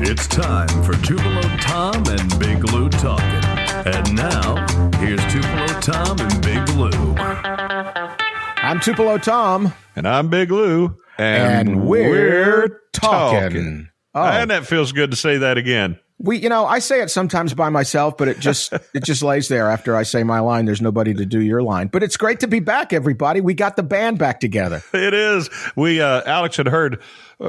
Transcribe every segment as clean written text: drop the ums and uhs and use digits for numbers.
It's time for Tupelo Tom and Big Lou talking. And now, here's Tupelo Tom and Big Lou. I'm Tupelo Tom. And I'm Big Lou. And we're talking. Oh. And that feels good to say that again. I say it sometimes by myself, but it just lays there after I say my line. There's nobody to do your line. But it's great to be back, everybody. We got the band back together. It is. Alex had heard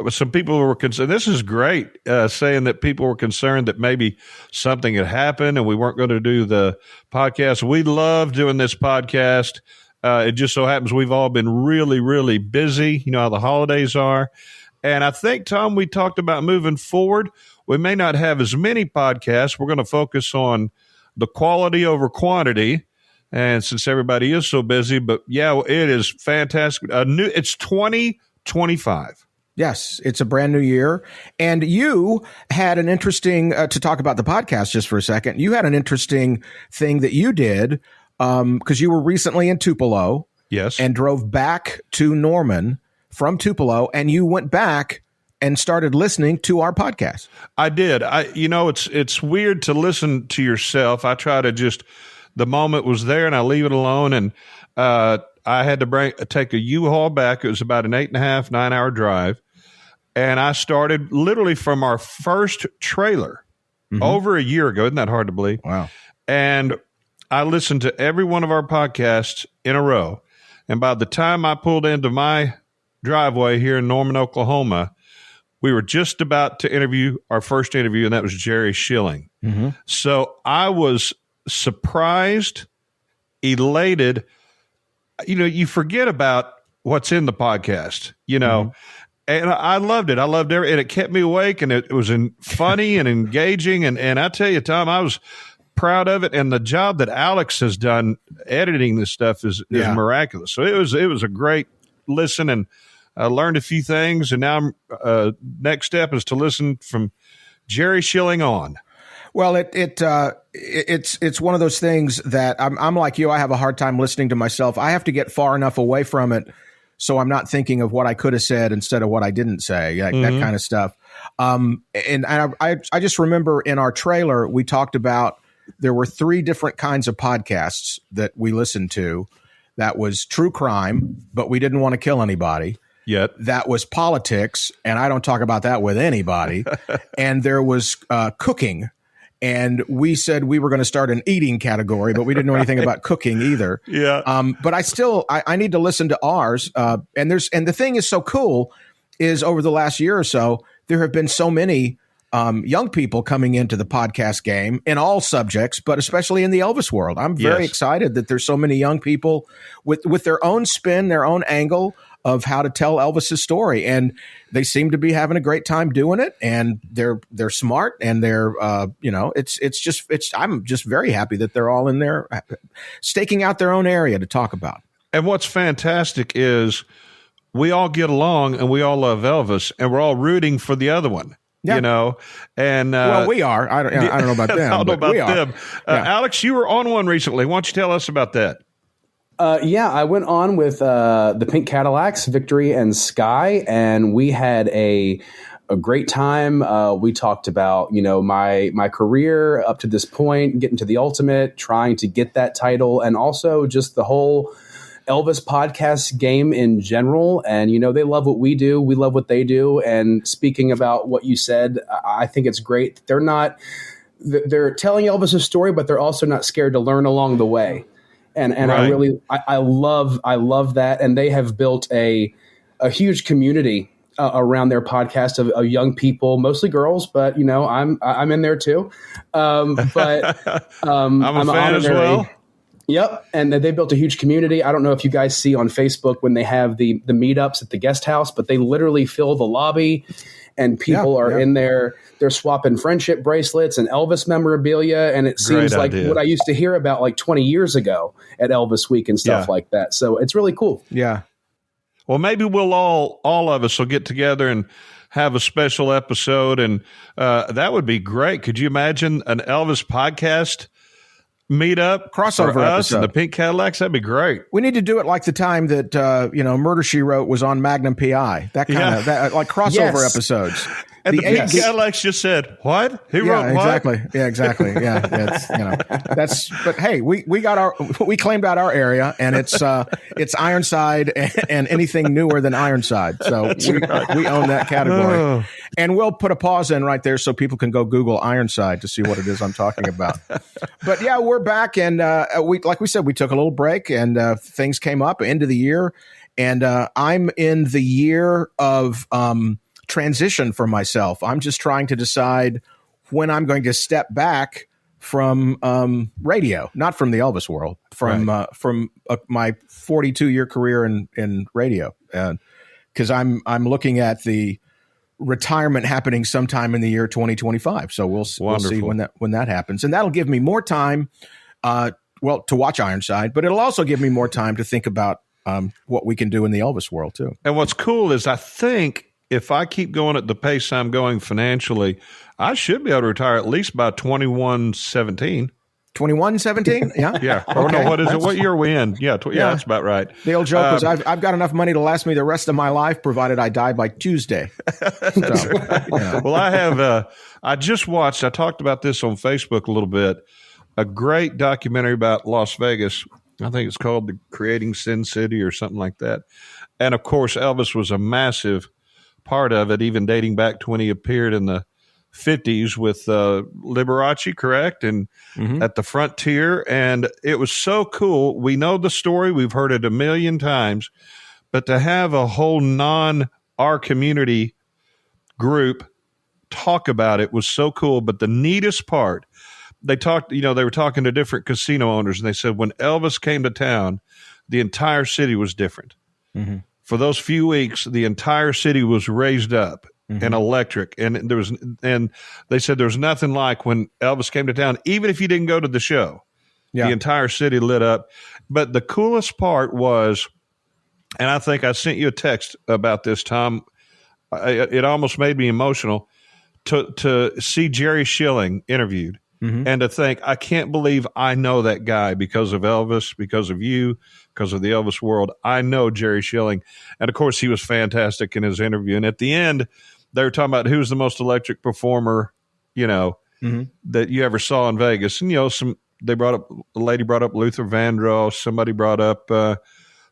some people were concerned. This is great, saying that people were concerned that maybe something had happened and we weren't going to do the podcast. We love doing this podcast. It just so happens we've all been really, really busy. You know how the holidays are. And I think, Tom, we talked about moving forward. We may not have as many podcasts. We're going to focus on the quality over quantity. And since everybody is so busy, but yeah, it is fantastic. It's 2025. Yes, it's a brand new year. And you had an interesting, to talk about the podcast just for a second, you had an interesting thing that you did because you were recently in Tupelo. Yes. And drove back to Norman from Tupelo, and you went back and started listening to our podcast. I did. It's weird to listen to yourself. I try to the moment was there and I leave it alone. And I had to take a U-Haul back. It was about an 8.5, 9-hour drive. And I started literally from our first trailer over a year ago. Isn't that hard to believe? Wow. And I listened to every one of our podcasts in a row. And by the time I pulled into my driveway here in Norman, Oklahoma, we were just about to interview our first interview, and that was Jerry Schilling. Mm-hmm. So I was surprised, elated. You forget about what's in the podcast, and I loved it. I loved it, and it kept me awake, and it was funny and engaging. And I tell you, Tom, I was proud of it, and the job that Alex has done editing this stuff is miraculous. So it was a great listen, and I learned a few things, and now next step is to listen from Jerry Schilling on. Well, it's one of those things that I'm like you. I have a hard time listening to myself. I have to get far enough away from it so I'm not thinking of what I could have said instead of what I didn't say, that kind of stuff. And I just remember in our trailer we talked about there were 3 different kinds of podcasts that we listened to. That was true crime, but we didn't want to kill anybody. Yet. That was politics, and I don't talk about that with anybody. And there was cooking, and we said we were going to start an eating category, but we didn't know anything about cooking either. Yeah. But I need to listen to ours. And the thing is so cool is over the last year or so, there have been so many young people coming into the podcast game in all subjects, but especially in the Elvis world. I'm very excited that there's so many young people with their own spin, their own angle of how to tell Elvis's story, and they seem to be having a great time doing it. And they're smart, and they're I'm just very happy that they're all in there staking out their own area to talk about. And what's fantastic is we all get along, and we all love Elvis, and we're all rooting for the other one. Yeah. And well, we are. I don't know about them. I don't know about we are. them. Alex, you were on one recently. Why don't you tell us about that? I went on with the Pink Cadillacs, Victory and Sky, and we had a great time. We talked about, my career up to this point, getting to the ultimate, trying to get that title, and also just the whole Elvis podcast game in general. And, they love what we do. We love what they do. And speaking about what you said, I think it's great. They're telling Elvis's story, but they're also not scared to learn along the way. And right. I love that. And they have built a huge community around their podcast of young people, mostly girls, but I'm in there too. I'm a fan as well. Yep. And they built a huge community. I don't know if you guys see on Facebook when they have the meetups at the guest house, but they literally fill the lobby and people are in there. They're swapping friendship bracelets and Elvis memorabilia. And it seems like what I used to hear about like 20 years ago at Elvis Week and stuff like that. So it's really cool. Yeah. Well, maybe we'll all of us will get together and have a special episode. And that would be great. Could you imagine an Elvis podcast meetup crossover for us episode. And the Pink Cadillacs? That'd be great. We need to do it like the time that Murder, She Wrote was on Magnum PI. That kind of like crossover episodes. And the Pink Cadillacs just said, "What?" He wrote exactly. What? Yeah, exactly. Yeah, that's. But hey, we claimed out our area, and it's Ironside and anything newer than Ironside. So we own that category. Oh. And we'll put a pause in right there so people can go Google Ironside to see what it is I'm talking about. But yeah, we're back, and like we said, we took a little break, and things came up end of the year, and I'm in the year of transition for myself. I'm just trying to decide when I'm going to step back from radio, not from the Elvis world, from my 42-year career in radio, because I'm looking at the retirement happening sometime in the year 2025. So we'll see when that happens, and that'll give me more time, to watch Ironside, but it'll also give me more time to think about what we can do in the Elvis world too. And what's cool is I think if I keep going at the pace I'm going financially, I should be able to retire at least by 21-17. 21-17? Yeah. Yeah. Or okay. No, what is it? What year are we in? Yeah, that's about right. The old joke was I've got enough money to last me the rest of my life, provided I die by Tuesday. That's right. Yeah. Well, I have, I talked about this on Facebook a little bit, a great documentary about Las Vegas. I think it's called The Creating Sin City or something like that. And of course, Elvis was a massive part of it, even dating back to when he appeared in the 50s with Liberace, correct? And at the Frontier. And it was so cool. We know the story. We've heard it a million times. But to have a whole our community group talk about it was so cool. But the neatest part, they were talking to different casino owners, and they said when Elvis came to town, the entire city was different. Mm-hmm. For those few weeks, the entire city was raised up and electric, and they said there was nothing like when Elvis came to town. Even if you didn't go to the show, the entire city lit up. But the coolest part was, and I think I sent you a text about this, Tom. It almost made me emotional to see Jerry Schilling interviewed. And to think, I can't believe I know that guy because of Elvis, because of you, because of the Elvis world. I know Jerry Schilling. And, of course, he was fantastic in his interview. And at the end, they were talking about who's the most electric performer, that you ever saw in Vegas. And, a lady brought up Luther Vandross. Somebody brought up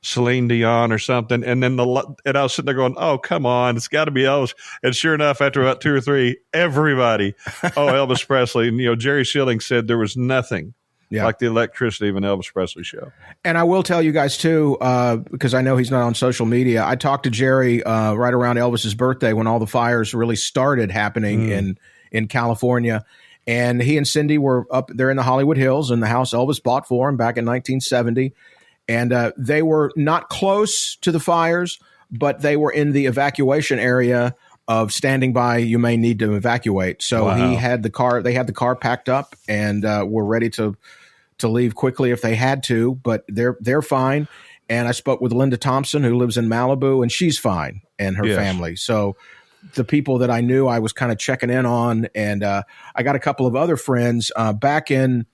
Celine Dion or something. And then and I was sitting there going, oh, come on, it's got to be Elvis. And sure enough, after about two or three, everybody, Elvis Presley. And, Jerry Schilling said there was nothing like the electricity of an Elvis Presley show. And I will tell you guys, too, because I know he's not on social media. I talked to Jerry right around Elvis's birthday when all the fires really started happening in California. And he and Cindy were up there in the Hollywood Hills in the house Elvis bought for him back in 1970. And they were not close to the fires, but they were in the evacuation area of standing by. You may need to evacuate. So he had the car. They had the car packed up and were ready to leave quickly if they had to. But they're fine. And I spoke with Linda Thompson, who lives in Malibu, and she's fine, and her family. So the people that I knew, I was kind of checking in on, and I got a couple of other friends back in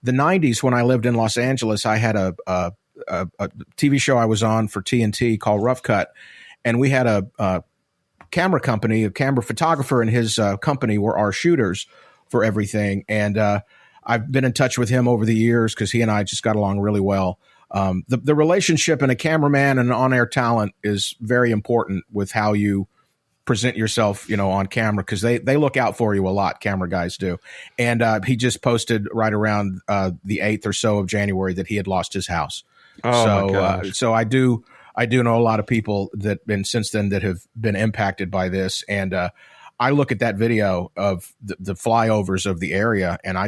the 90s when I lived in Los Angeles. I had a TV show I was on for TNT called Rough Cut, and we had a camera company, a camera photographer, and his company were our shooters for everything. And I've been in touch with him over the years because he and I just got along really well. The relationship in a cameraman and an on-air talent is very important with how you present yourself, on camera, because they look out for you a lot. Camera guys do. And he just posted right around the 8th or so of January that he had lost his house. Oh, my gosh. So I do know a lot of people that been since then that have been impacted by this. And I look at that video of the flyovers of the area, and I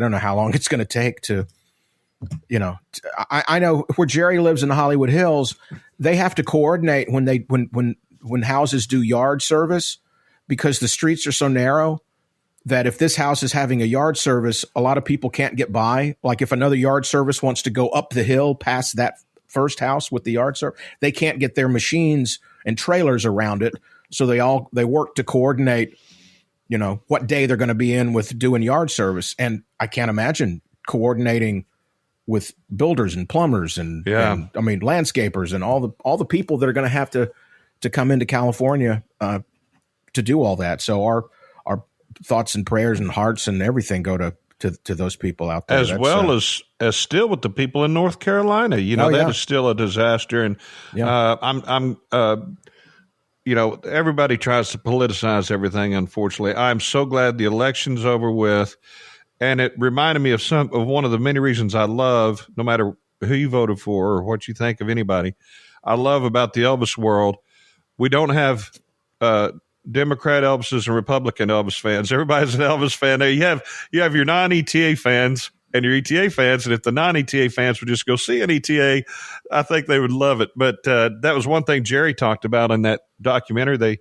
don't know how long it's going to take to, I know where Jerry lives in the Hollywood Hills, they have to coordinate when houses do yard service, because the streets are so narrow that if this house is having a yard service, a lot of people can't get by. Like if another yard service wants to go up the hill past that first house with the yard service, they can't get their machines and trailers around it. So they work to coordinate, what day they're going to be in with doing yard service. And I can't imagine coordinating with builders and plumbers and landscapers and all the people that are going to have to come into California to do all that. So our thoughts and prayers and hearts and everything go to those people out there. As well as still with the people in North Carolina. That is still a disaster. And I'm everybody tries to politicize everything, unfortunately. I'm so glad the election's over with. And it reminded me of one of the many reasons I love, no matter who you voted for or what you think of anybody, I love about the Elvis world. We don't have Democrat Elvises and Republican Elvis fans. Everybody's an Elvis fan. Now you have your non-ETA fans and your ETA fans, and if the non-ETA fans would just go see an ETA, I think they would love it. But that was one thing Jerry talked about in that documentary. They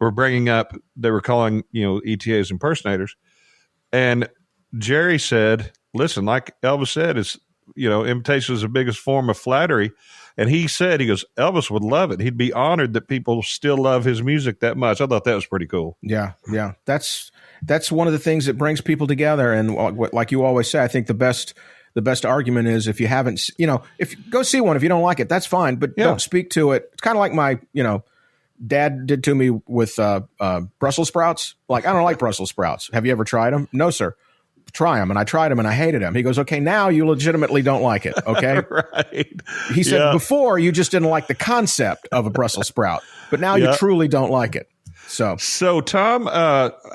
were bringing up, they were calling ETAs impersonators, and Jerry said, "Listen, like Elvis said, it's imitation is the biggest form of flattery." And he goes, Elvis would love it. He'd be honored that people still love his music that much. I thought that was pretty cool. Yeah. That's one of the things that brings people together. And like you always say, I think the best argument is if you haven't, if go see one, if you don't like it, that's fine, but don't speak to it. It's kind of like my, dad did to me with Brussels sprouts. Like, I don't like Brussels sprouts. Have you ever tried them? No, sir. Try them. And I tried them and I hated them. He goes, okay, now you legitimately don't like it. Okay. Right. He said, before you just didn't like the concept of a Brussels sprout, but now you truly don't like it. So Tom,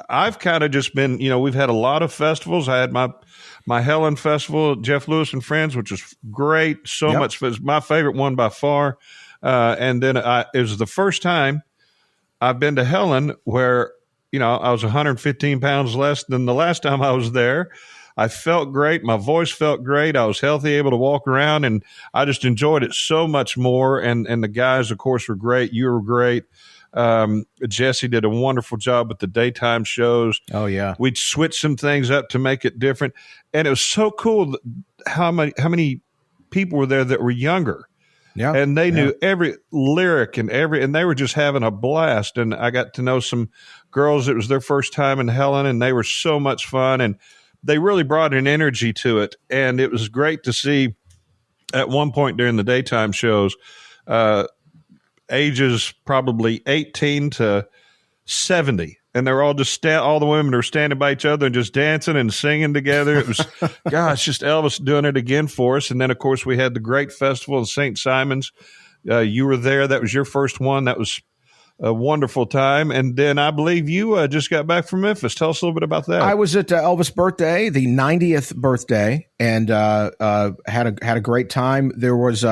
I've kind of just been, we've had a lot of festivals. I had my Helen Festival, Jeff Lewis and Friends, which was great. So much. It was my favorite one by far. And then it was the first time I've been to Helen where, I was 115 pounds less than the last time I was there. I felt great. My voice felt great. I was healthy, able to walk around, and I just enjoyed it so much more. And the guys, of course, were great. You were great. Jesse did a wonderful job with the daytime shows. Oh, yeah. We'd switch some things up to make it different. And it was so cool how many people were there that were younger. Yeah. And they knew every lyric and they were just having a blast. And I got to know some girls. It was their first time in Helen, and they were so much fun, and they really brought an energy to it. And it was great to see at one point during the daytime shows, ages probably 18 to 70. And they're all just all the women are standing by each other and just dancing and singing together. It was, gosh, just Elvis doing it again for us. And then, of course, we had the great festival in St. Simon's. You were there. That was your first one. That was a wonderful time. And then I believe you just got back from Memphis. Tell us a little bit about that. I was at Elvis' birthday, the 90th birthday, and had a great time. There was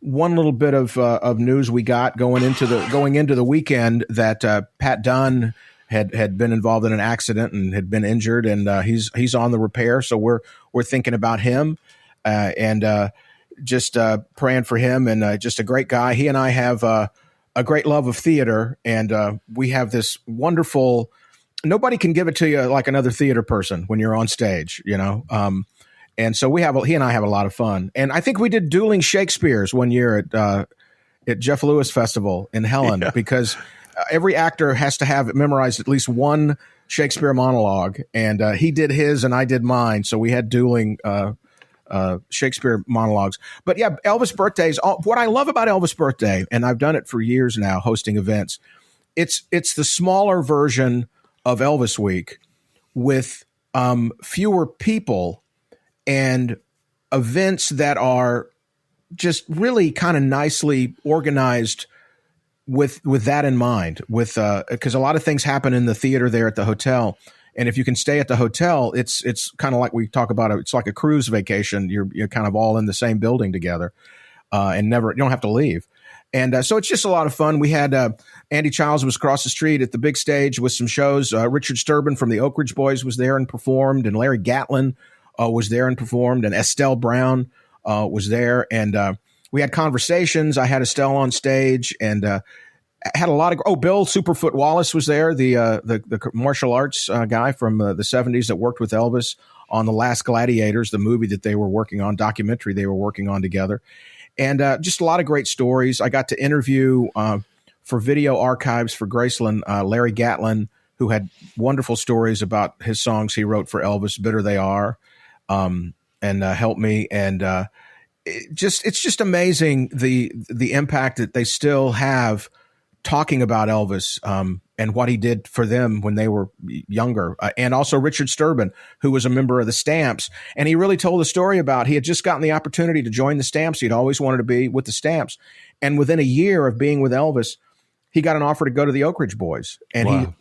one little bit of news we got going into the weekend that Pat Dunn had been involved in an accident and had been injured, and he's on the repair. So we're thinking about him and just praying for him, and just a great guy. He and I have a great love of theater, and we have this wonderful. Nobody can give it to you like another theater person when you're on stage, and so he and I have a lot of fun. And I think we did dueling Shakespeare's one year at Jeff Lewis Festival in Helen because every actor has to have memorized at least one Shakespeare monologue, and he did his and I did mine. So we had dueling Shakespeare monologues. But yeah, Elvis birthdays. What I love about Elvis birthday, and I've done it for years now, hosting events. It's the smaller version of Elvis Week with fewer people and events that are just really kind of nicely organized with that in mind, with because a lot of things happen in the theater there at the hotel, and if you can stay at the hotel, it's kind of like we talk about it's like a cruise vacation. You're kind of all in the same building together, and you don't have to leave, and so it's just a lot of fun. We had Andy Childs was across the street at the big stage with some shows. Richard Sturban from the Oak Ridge Boys was there and performed, and Larry Gatlin was there and performed, and Estelle Brown was there, and we had conversations. I had Estelle on stage, and had a lot of. Bill Superfoot Wallace was there, the martial arts guy from the 70s that worked with Elvis on The Last Gladiators, the movie that they were working on, documentary they were working on together, and just a lot of great stories. I got to interview for Video Archives for Graceland, Larry Gatlin, who had wonderful stories about his songs he wrote for Elvis, "Bitter They Are," and "Help Me," and it's just amazing the impact that they still have talking about Elvis and what he did for them when they were younger. And also Richard Sturban, who was a member of the Stamps. And he really told the story about he had just gotten the opportunity to join the Stamps. He'd always wanted to be with the Stamps. And within a year of being with Elvis, he got an offer to go to the Oak Ridge Boys. And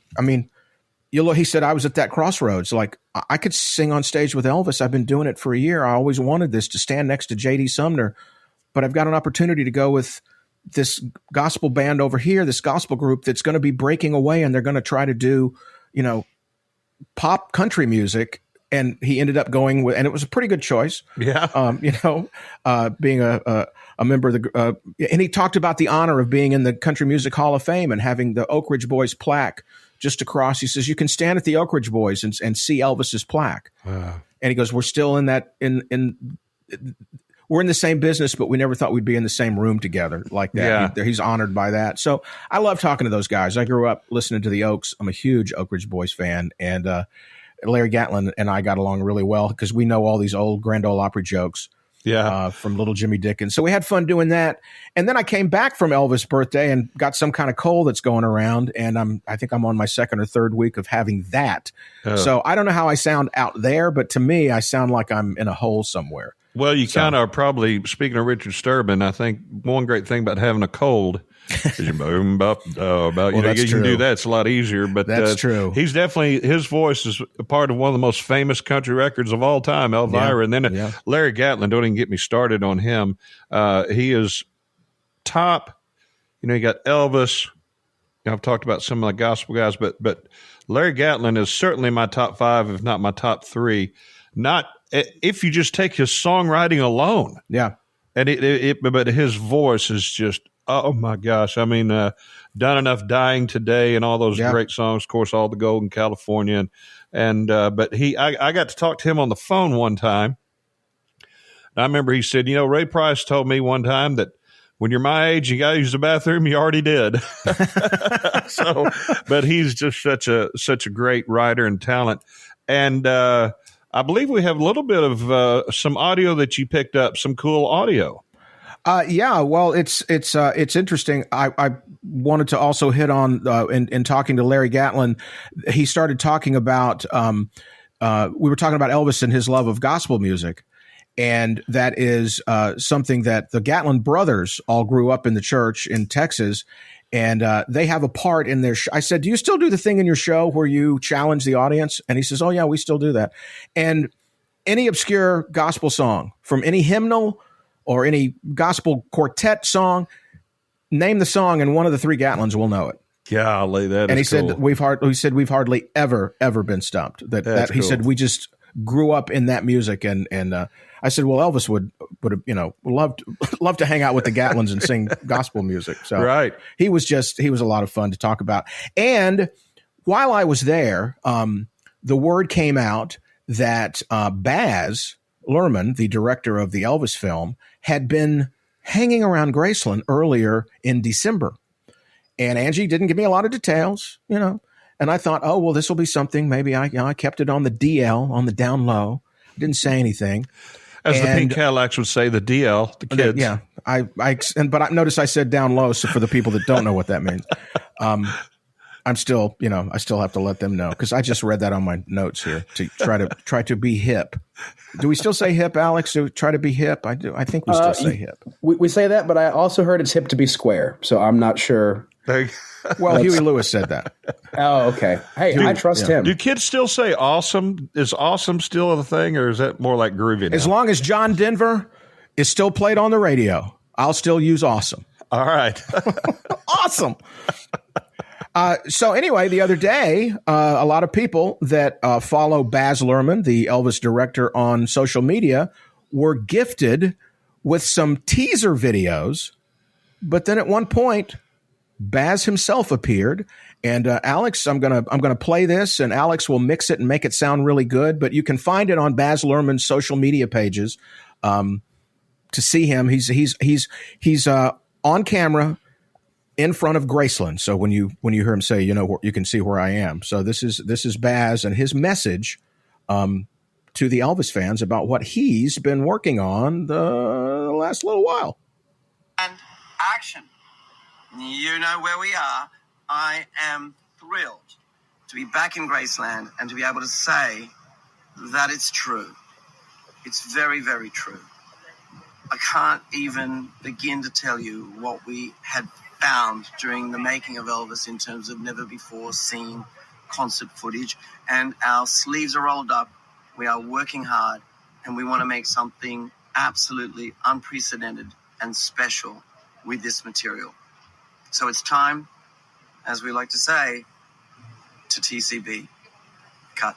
he said, I was at that crossroads. Like, I could sing on stage with Elvis. I've been doing it for a year. I always wanted this, to stand next to J.D. Sumner. But I've got an opportunity to go with this gospel band over here, this gospel group that's going to be breaking away, and they're going to try to do, pop country music. And he ended up going with, and it was a pretty good choice. Yeah. Being a member of the, and he talked about the honor of being in the Country Music Hall of Fame and having the Oak Ridge Boys plaque just across. He says, you can stand at the Oak Ridge Boys and see Elvis's plaque. And he goes, we're still in that, we're in the same business, but we never thought we'd be in the same room together like that. Yeah. He's honored by that. So I love talking to those guys. I grew up listening to the Oaks. I'm a huge Oak Ridge Boys fan. And Larry Gatlin and I got along really well because we know all these old Grand Ole Opry jokes from Little Jimmy Dickens. So we had fun doing that. And then I came back from Elvis' birthday and got some kind of cold that's going around. And I think I'm on my second or third week of having that. So I don't know how I sound out there, but to me, I sound like I'm in a hole somewhere. Well, you kind of are probably, speaking of Richard Sturban, I think one great thing about having a cold is you can do that. It's a lot easier. But that's true. He's definitely, his voice is a part of one of the most famous country records of all time, Elvira. And then Larry Gatlin, don't even get me started on him. He is top. You got Elvis. I've talked about some of the gospel guys, but Larry Gatlin is certainly my top 5, if not my top 3. Not if you just take his songwriting alone. Yeah. And but his voice is just, oh my gosh. I mean, Done Enough Dying Today and all those great songs, of course, all the Golden California. But I got to talk to him on the phone one time. And I remember he said, Ray Price told me one time that when you're my age, you got to use the bathroom. You already did. But he's just such a great writer and talent. And, I believe we have a little bit of some audio that you picked up, some cool audio. Well, it's interesting. I wanted to also hit on in talking to Larry Gatlin. He started talking about we were talking about Elvis and his love of gospel music, and that is something that the Gatlin brothers all grew up in the church in Texas. And they have a part in their I said, do you still do the thing in your show where you challenge the audience? And he says, oh, yeah, we still do that. And any obscure gospel song from any hymnal or any gospel quartet song, name the song and one of the 3 Gatlins will know it. Golly, that and is he cool. said we've hardly ever been stumped. That he cool. said we just grew up in that music. And I said, well, Elvis would have, love to hang out with the Gatlins and sing gospel music. So right. He was a lot of fun to talk about. And while I was there, the word came out that Baz Luhrmann, the director of the Elvis film, had been hanging around Graceland earlier in December. And Angie didn't give me a lot of details, And I thought, oh, well, this will be something. Maybe I kept it on the DL, on the down low. Didn't say anything. As the Pink Cadillacs would say, the DL, the kids. Yeah. But I noticed I said down low. So for the people that don't know what that means, I'm still, I still have to let them know because I just read that on my notes here to try to be hip. Do we still say hip, Alex? Do we try to be hip? I do. I think we still say hip. We say that, but I also heard it's hip to be square. So I'm not sure. Well, Huey Lewis said that. Oh, okay. Hey, I trust him. Do kids still say awesome? Is awesome still a thing, or is that more like groovy now? As long as John Denver is still played on the radio, I'll still use awesome. All right. Awesome. So anyway, the other day, a lot of people that follow Baz Luhrmann, the Elvis director, on social media were gifted with some teaser videos. But then at one point, Baz himself appeared, and Alex, I'm gonna play this, and Alex will mix it and make it sound really good. But you can find it on Baz Luhrmann's social media pages to see him. He's on camera in front of Graceland. So when you hear him say, you can see where I am. So this is Baz and his message to the Elvis fans about what he's been working on the last little while. And action. You know where we are. I am thrilled to be back in Graceland and to be able to say that it's true. It's very, very true. I can't even begin to tell you what we had found during the making of Elvis in terms of never before seen concert footage. And our sleeves are rolled up. We are working hard, and we want to make something absolutely unprecedented and special with this material. So it's time, as we like to say, to TCB. Cut.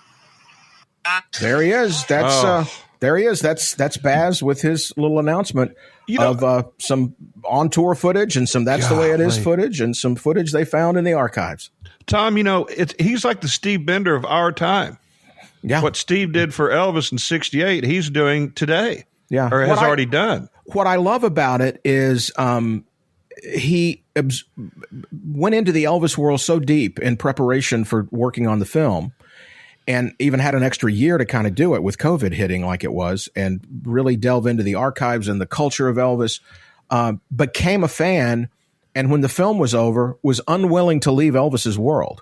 There he is. There he is. That's Baz with his little announcement of some on tour footage and some That's the Way It Is footage and some footage they found in the archives. Tom, he's like the Steve Bender of our time. Yeah. What Steve did for Elvis in '68, he's doing today. Yeah. Or has already done. What I love about it is he went into the Elvis world so deep in preparation for working on the film, and even had an extra year to kind of do it with COVID hitting like it was, and really delve into the archives and the culture of Elvis, became a fan, and when the film was over, was unwilling to leave Elvis's world.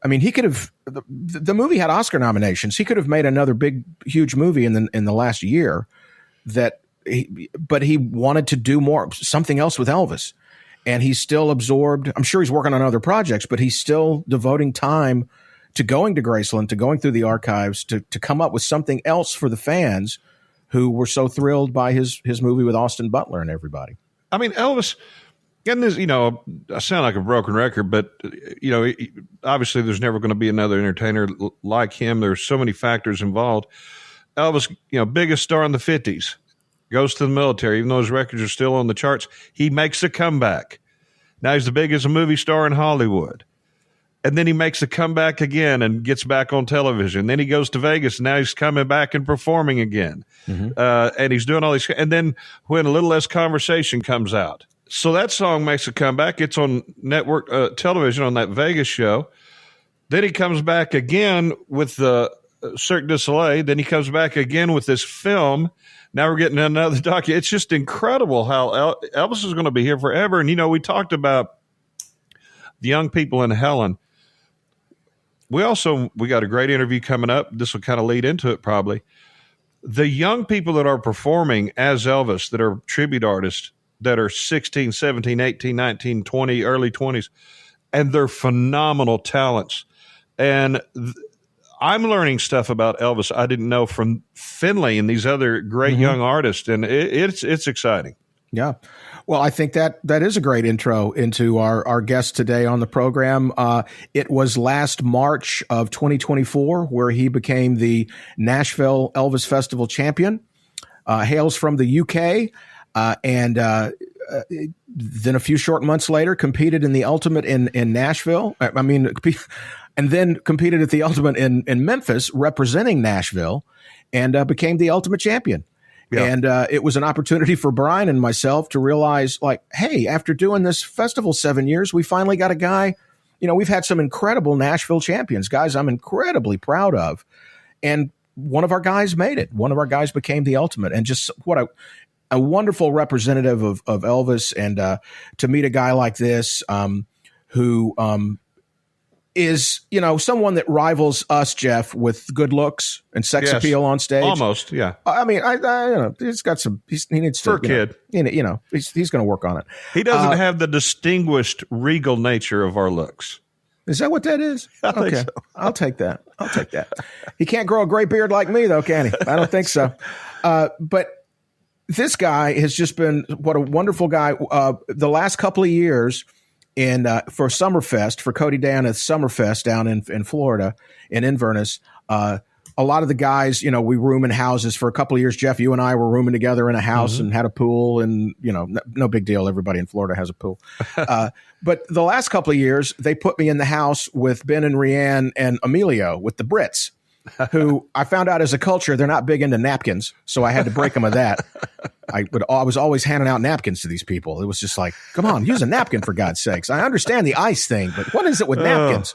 I mean, he could have – the movie had Oscar nominations. He could have made another big, huge movie in the last year but he wanted to do more, something else with Elvis. And he's still absorbed. I'm sure he's working on other projects, but he's still devoting time to going to Graceland, to going through the archives, to come up with something else for the fans who were so thrilled by his movie with Austin Butler and everybody. I mean, Elvis, and this, I sound like a broken record, but, obviously there's never going to be another entertainer like him. There's so many factors involved. Elvis, biggest star in the 50s, goes to the military. Even though his records are still on the charts, he makes a comeback. Now he's the biggest movie star in Hollywood. And then he makes a comeback again and gets back on television. Then he goes to Vegas, and now he's coming back and performing again. Mm-hmm. And he's doing all these. And then when A Little Less Conversation comes out, so that song makes a comeback. It's on network television on that Vegas show. Then he comes back again with the Cirque du Soleil. Then he comes back again with this film. Now we're getting another docu. It's just incredible how Elvis is going to be here forever. And, we talked about the young people in Helen. We got a great interview coming up. This will kind of lead into it probably. The young people that are performing as Elvis, that are tribute artists, that are 16, 17, 18, 19, 20, early 20s, and they're phenomenal talents. And I'm learning stuff about Elvis I didn't know from Finley and these other great young artists, and it's exciting. Yeah. Well, I think that is a great intro into our guest today on the program. It was last March of 2024 where he became the Nashville Elvis Festival champion, hails from the UK, and then a few short months later competed in the Ultimate in Nashville. And then competed at the Ultimate in Memphis, representing Nashville, and became the Ultimate champion. Yeah. And it was an opportunity for Brian and myself to realize, like, hey, after doing this festival 7 years, we finally got a guy. We've had some incredible Nashville champions, guys I'm incredibly proud of. And one of our guys made it. One of our guys became the Ultimate. And just what a wonderful representative of Elvis. And to meet a guy like this who is, someone that rivals us, Jeff, with good looks and sex appeal on stage. Almost, yeah. I mean, he's got some. He needs to. For a kid, he's going to work on it. He doesn't have the distinguished, regal nature of our looks. Is that what that is? I think so. I'll take that. He can't grow a gray beard like me, though, can he? I don't think so. But this guy has just been what a wonderful guy. The last couple of years. For Summerfest, for Cody Dana's Summerfest down in Florida, in Inverness, a lot of the guys, we room in houses for a couple of years. Jeff, you and I were rooming together in a house and had a pool, and, no big deal. Everybody in Florida has a pool. But the last couple of years, they put me in the house with Ben and Rianne and Emilio with the Brits, who I found out as a culture, they're not big into napkins. So I had to break them of that. I was always handing out napkins to these people. It was just like, come on, use a napkin for God's sakes. I understand the ice thing, but what is it with napkins?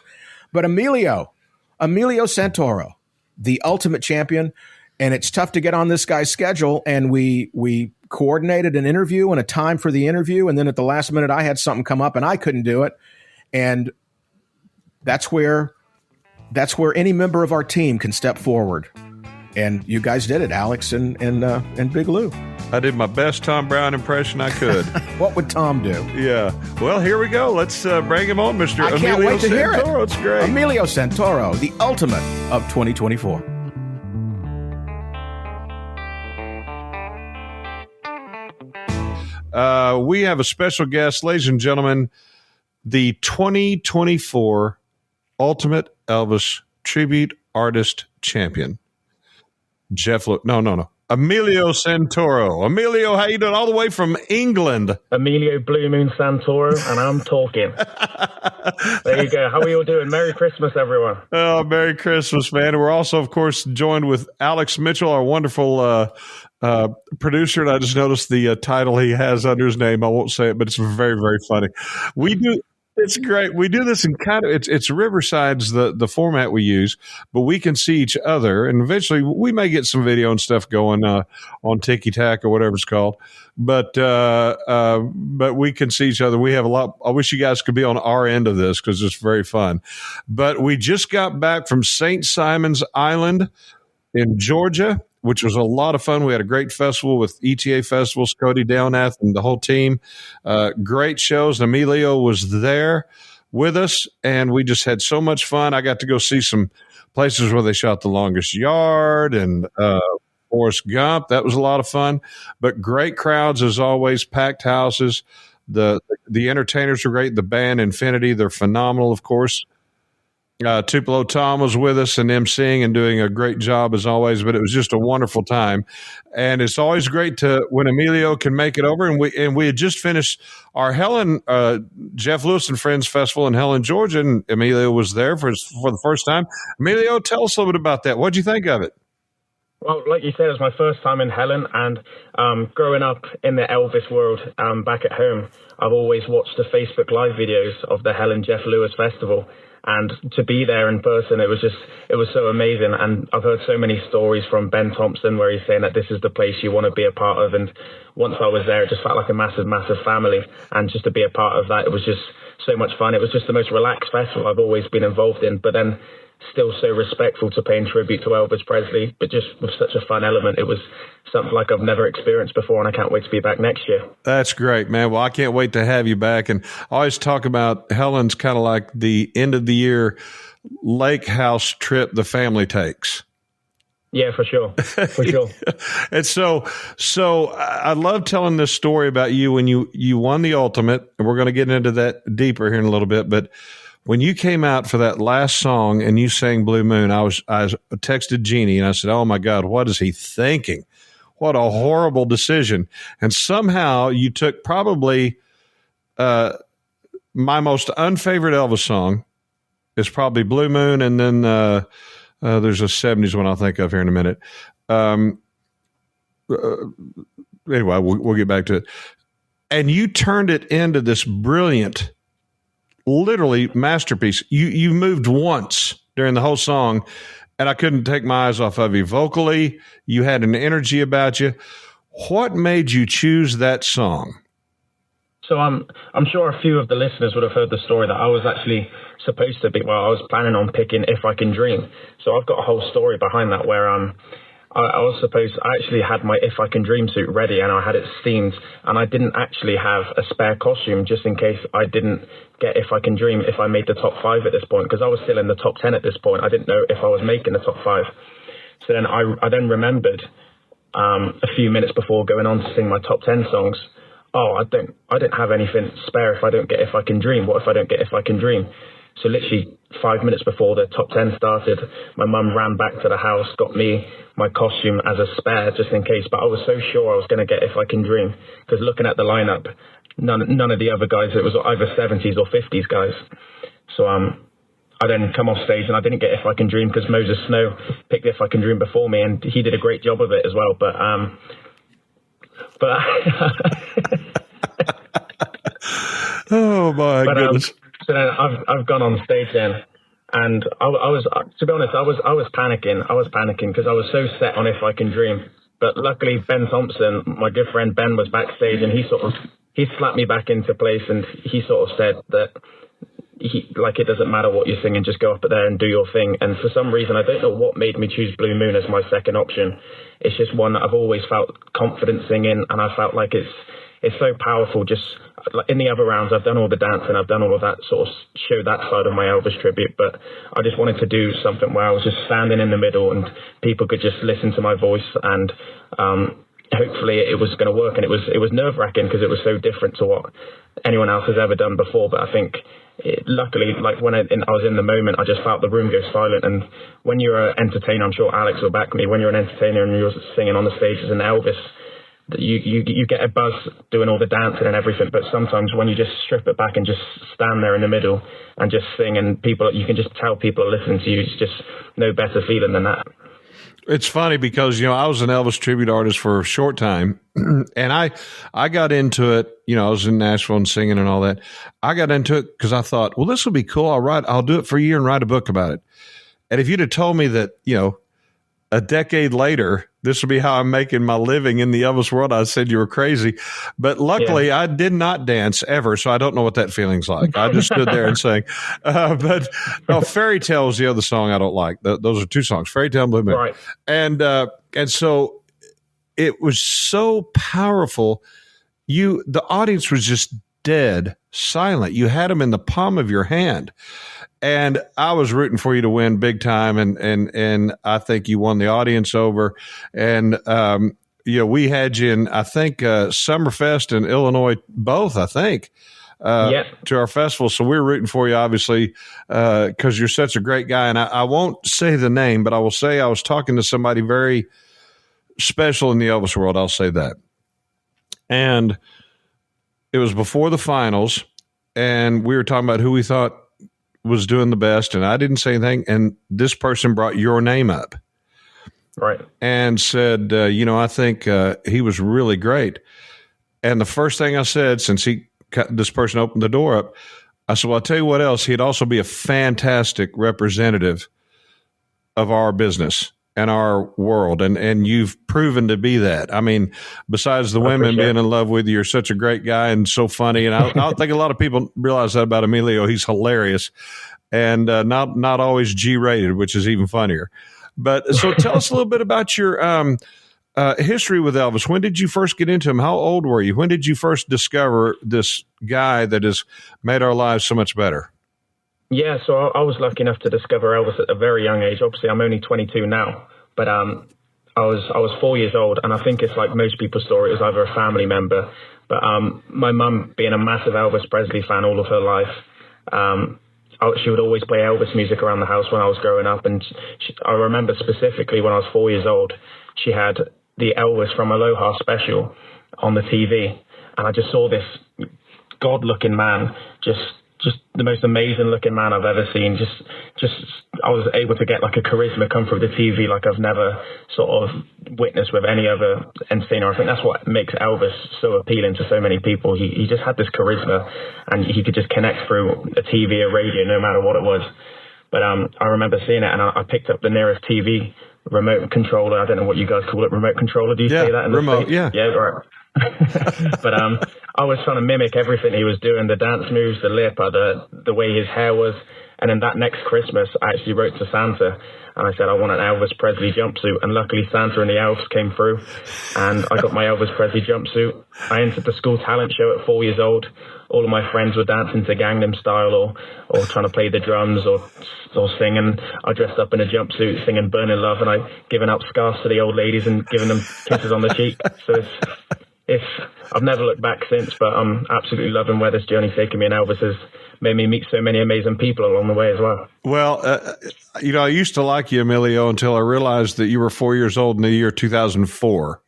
But Emilio Santoro, the Ultimate champion, and it's tough to get on this guy's schedule. And we coordinated an interview and a time for the interview, and then at the last minute I had something come up and I couldn't do it. And that's where any member of our team can step forward. And you guys did it, Alex and Big Lou. I did my best Tom Brown impression I could. What would Tom do? Yeah. Well, here we go. Let's bring him on, Mr. I can't Emilio wait to hear it. It's great. Emilio Santoro, the ultimate of 2024. We have a special guest, ladies and gentlemen, the 2024 Ultimate Elvis Tribute Artist Champion, Emilio Santoro. Emilio, how you doing? All the way from England. Emilio Blue Moon Santoro, and I'm talking. There you go. How are you all doing? Merry Christmas, everyone. Oh, Merry Christmas, man. We're also, of course, joined with Alex Mitchell, our wonderful producer. And I just noticed the title he has under his name. I won't say it, but it's very, very funny. It's great. We do this in kind of it's Riverside's the format we use, but we can see each other, and eventually we may get some video and stuff going on Tiki Tac or whatever it's called. But we can see each other. We have a lot. I wish you guys could be on our end of this because it's very fun. But we just got back from St. Simon's Island in Georgia, which was a lot of fun. We had a great festival with ETA Festivals, Cody Downath and the whole team. Great shows. Emilio was there with us, and we just had so much fun. I got to go see some places where they shot The Longest Yard and Forrest Gump. That was a lot of fun. But great crowds as always, packed houses. The entertainers were great. The band Infinity, they're phenomenal, of course. Tupelo Tom was with us and emceeing and doing a great job as always, but it was just a wonderful time. And it's always great when Emilio can make it over. And we had just finished our Helen, Jeff Lewis and Friends Festival in Helen, Georgia, and Emilio was there for the first time. Emilio, tell us a little bit about that. What'd you think of it? Well, like you said, it was my first time in Helen, and growing up in the Elvis world back at home, I've always watched the Facebook Live videos of the Helen Jeff Lewis Festival. And to be there in person, it was so amazing. And I've heard so many stories from Ben Thompson where he's saying that this is the place you want to be a part of. And once I was there, it just felt like a massive, massive family. And just to be a part of that, it was just so much fun. It was just the most relaxed festival I've always been involved in. But then still so respectful to paying tribute to Elvis Presley, but just with such a fun element. It was something like I've never experienced before, and I can't wait to be back next year. That's great, man. Well, I can't wait to have you back. And I always talk about Helen's kind of like the end of the year lake house trip the family takes. Yeah, for sure. For sure. And so I love telling this story about you when you won the Ultimate, and we're going to get into that deeper here in a little bit, but when you came out for that last song and you sang Blue Moon, I texted Jeannie and I said, "Oh my God, what is he thinking? What a horrible decision." And somehow you took probably my most unfavorite Elvis song is probably Blue Moon. And then there's a 70s one I'll think of here in a minute. Anyway, we'll get back to it. And you turned it into this brilliant, literally masterpiece. You moved once during the whole song, and I couldn't take my eyes off of you. Vocally, you had an energy about you. What made you choose that song? So I'm sure a few of the listeners would have heard the story that I was actually supposed to be. Well, I was planning on picking If I Can Dream. So I've got a whole story behind that where I actually had my If I Can Dream suit ready, and I had it steamed, and I didn't actually have a spare costume just in case I didn't get If I Can Dream if I made the top 5 at this point, because I was still in the top 10 at this point. I didn't know if I was making the top 5. So then I then remembered a few minutes before going on to sing my top 10 songs, I don't have anything spare if I don't get If I Can Dream. What if I don't get If I Can Dream? So literally 5 minutes before the top 10 started, my mum ran back to the house, got me my costume as a spare just in case. But I was so sure I was going to get If I Can Dream, because looking at the lineup, none of the other guys, it was either 70s or 50s guys. So I then come off stage and I didn't get If I Can Dream because Moses Snow picked If I Can Dream before me, and he did a great job of it as well. But oh my goodness. So then I've gone on stage then, and I was, to be honest, I was panicking. I was panicking because I was so set on If I Can Dream But luckily, Ben Thompson, my good friend Ben, was backstage, and he slapped me back into place, and he sort of said that it doesn't matter what you're singing, just go up there and do your thing. And for some reason, I don't know what made me choose Blue Moon as my second option. It's just one that I've always felt confident singing, and I felt like it's so powerful. Just in the other rounds, I've done all the dancing, I've done all of that, sort of show that side of my Elvis tribute, but I just wanted to do something where I was just standing in the middle and people could just listen to my voice, and hopefully it was going to work. And it was nerve-wracking because it was so different to what anyone else has ever done before. But I think luckily, like when I was in the moment, I just felt the room go silent. And when you're an entertainer, I'm sure Alex will back me, when you're an entertainer and you're singing on the stage as an Elvis, you get a buzz doing all the dancing and everything. But sometimes when you just strip it back and just stand there in the middle and just sing, and you can just tell people are listening to you, it's just no better feeling than that. It's funny because, I was an Elvis tribute artist for a short time, and I got into it. I was in Nashville and singing and all that. I got into it because I thought, well, this will be cool. I'll do it for a year and write a book about it. And if you'd have told me that, a decade later, this would be how I'm making my living in the Elvis world, I said you were crazy. But luckily, I did not dance ever, so I don't know what that feeling's like. I just stood there and sang. But Fairy Tale is the other song I don't like. Those are two songs, Fairy Tale and Blue Moon. Right. And so it was so powerful. The audience was just dead silent. You had them in the palm of your hand. And I was rooting for you to win big time, and I think you won the audience over. And we had you in, I think, Summerfest in Illinois, both, I think, to our festival. So we're rooting for you, obviously, because you're such a great guy. And I won't say the name, but I will say I was talking to somebody very special in the Elvis world. I'll say that. And it was before the finals, and we were talking about who we thought was doing the best, and I didn't say anything, and this person brought your name up, right, and said, I think he was really great. And the first thing I said, since this person opened the door up, I said, well, I'll tell you what else, he'd also be a fantastic representative of our business and our world, and you've proven to be that. I mean, besides the women being in love with you, you're such a great guy and so funny. And I think a lot of people realize that about Emilio. He's hilarious and not always G-rated, which is even funnier. But so tell us a little bit about your history with Elvis. When did you first get into him? How old were you? When did you first discover this guy that has made our lives so much better? Yeah, so I was lucky enough to discover Elvis at a very young age. Obviously, I'm only 22 now, but I was 4 years old, and I think it's like most people's story. It was either a family member, but my mum, being a massive Elvis Presley fan all of her life, she would always play Elvis music around the house when I was growing up, and I remember specifically when I was 4 years old, she had the Elvis from Aloha special on the TV, and I just saw this god-looking man, just the most amazing looking man I've ever seen. Just I was able to get like a charisma come through the TV like I've never sort of witnessed with any other entertainer. I think that's what makes Elvis so appealing to so many people. He just had this charisma, and he could just connect through a TV or radio, no matter what it was. But I remember seeing it, and I picked up the nearest TV remote controller. I don't know what you guys call it, remote controller. Do you say that in the remote? States? Yeah, right. But I was trying to mimic everything he was doing, the dance moves, the lip, the way his hair was. And then that next Christmas, I actually wrote to Santa, and I said, I want an Elvis Presley jumpsuit. And luckily, Santa and the elves came through, and I got my Elvis Presley jumpsuit. I entered the school talent show at 4 years old. All of my friends were dancing to Gangnam Style or trying to play the drums or singing. I dressed up in a jumpsuit singing Burning Love, and I given out scarves to the old ladies and giving them kisses on the cheek. So I've never looked back since, but I'm absolutely loving where this journey's taken me, and Elvis has made me meet so many amazing people along the way as well. Well, I used to like you, Emilio, until I realized that you were 4 years old in the year 2004.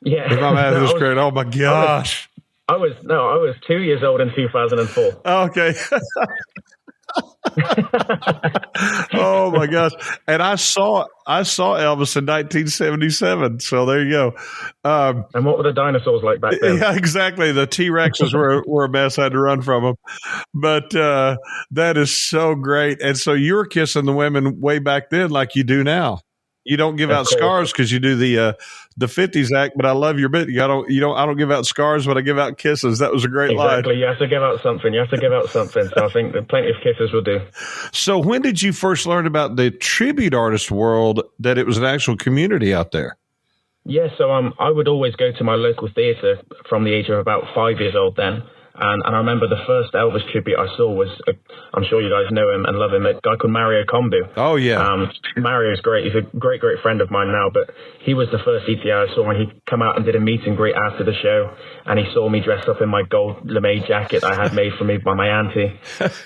Yeah. If I'm having this great, oh my gosh. I was 2 years old in 2004. Okay. Oh my gosh. And I saw Elvis in 1977. So there you go. And what were the dinosaurs like back then? Yeah, exactly. The T-Rexes were a mess. I had to run from them. But that is so great. And so you were kissing the women way back then like you do now. You don't give out scars because you do the 50s act, but I love your bit. I don't give out scars, but I give out kisses. That was a great line. Exactly. You have to give out something. So I think that plenty of kisses will do. So when did you first learn about the tribute artist world, that it was an actual community out there? Yeah, so I would always go to my local theatre from the age of about 5 years old then. And I remember the first Elvis tribute I saw was, I'm sure you guys know him and love him, a guy called Mario Kombu. Oh, yeah. Mario's great. He's a great, great friend of mine now, but he was the first ETA I saw when he come out and did a meet and greet after the show. And he saw me dressed up in my gold lame jacket I had made for me by my auntie.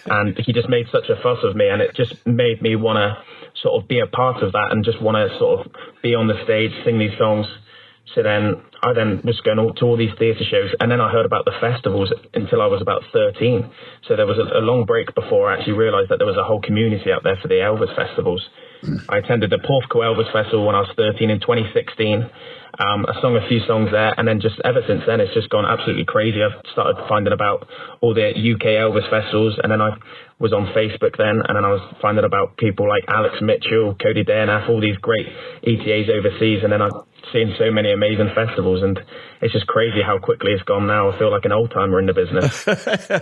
And he just made such a fuss of me, and it just made me want to sort of be a part of that and just want to sort of be on the stage, sing these songs. So then I was going to all these theatre shows, and then I heard about the festivals until I was about 13. So there was a long break before I actually realised that there was a whole community out there for the Elvis festivals. I attended the Porthcawl Elvis Festival when I was 13 in 2016. I sung a few songs there, and then just ever since then, it's just gone absolutely crazy. I've started finding about all the UK Elvis festivals, and then I was on Facebook then, and then I was finding about people like Alex Mitchell, Cody Darenath, all these great ETAs overseas, and then I've seen so many amazing festivals, and it's just crazy how quickly it's gone now. I feel like an old-timer in the business.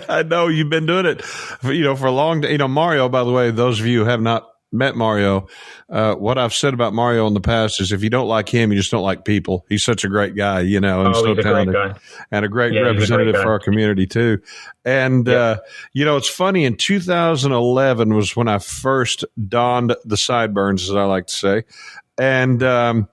I know you've been doing it, for a long time. Mario, by the way, those of you who have not met Mario, what I've said about Mario in the past is if you don't like him, you just don't like people. He's such a great guy, and so talented, and a great representative for our community too. And it's funny. In 2011 was when I first donned the sideburns, as I like to say, and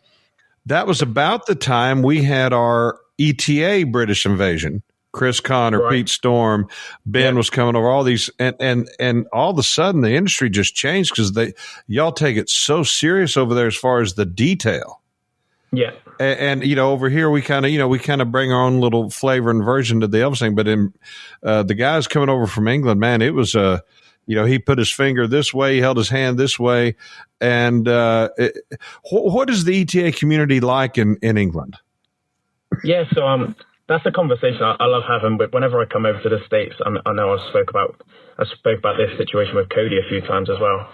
that was about the time we had our ETA British invasion. Chris Connor, right. Pete Storm, Ben was coming over, all these, and all of a sudden the industry just changed because y'all take it so serious over there as far as the detail. Yeah. And over here we kind of bring our own little flavor and version to the Elvis thing. But in the guys coming over from England, man, it was he put his finger this way, he held his hand this way, and what is the ETA community like in England? Yeah, so that's a conversation I love having. But whenever I come over to the States, I know I spoke about this situation with Cody a few times as well.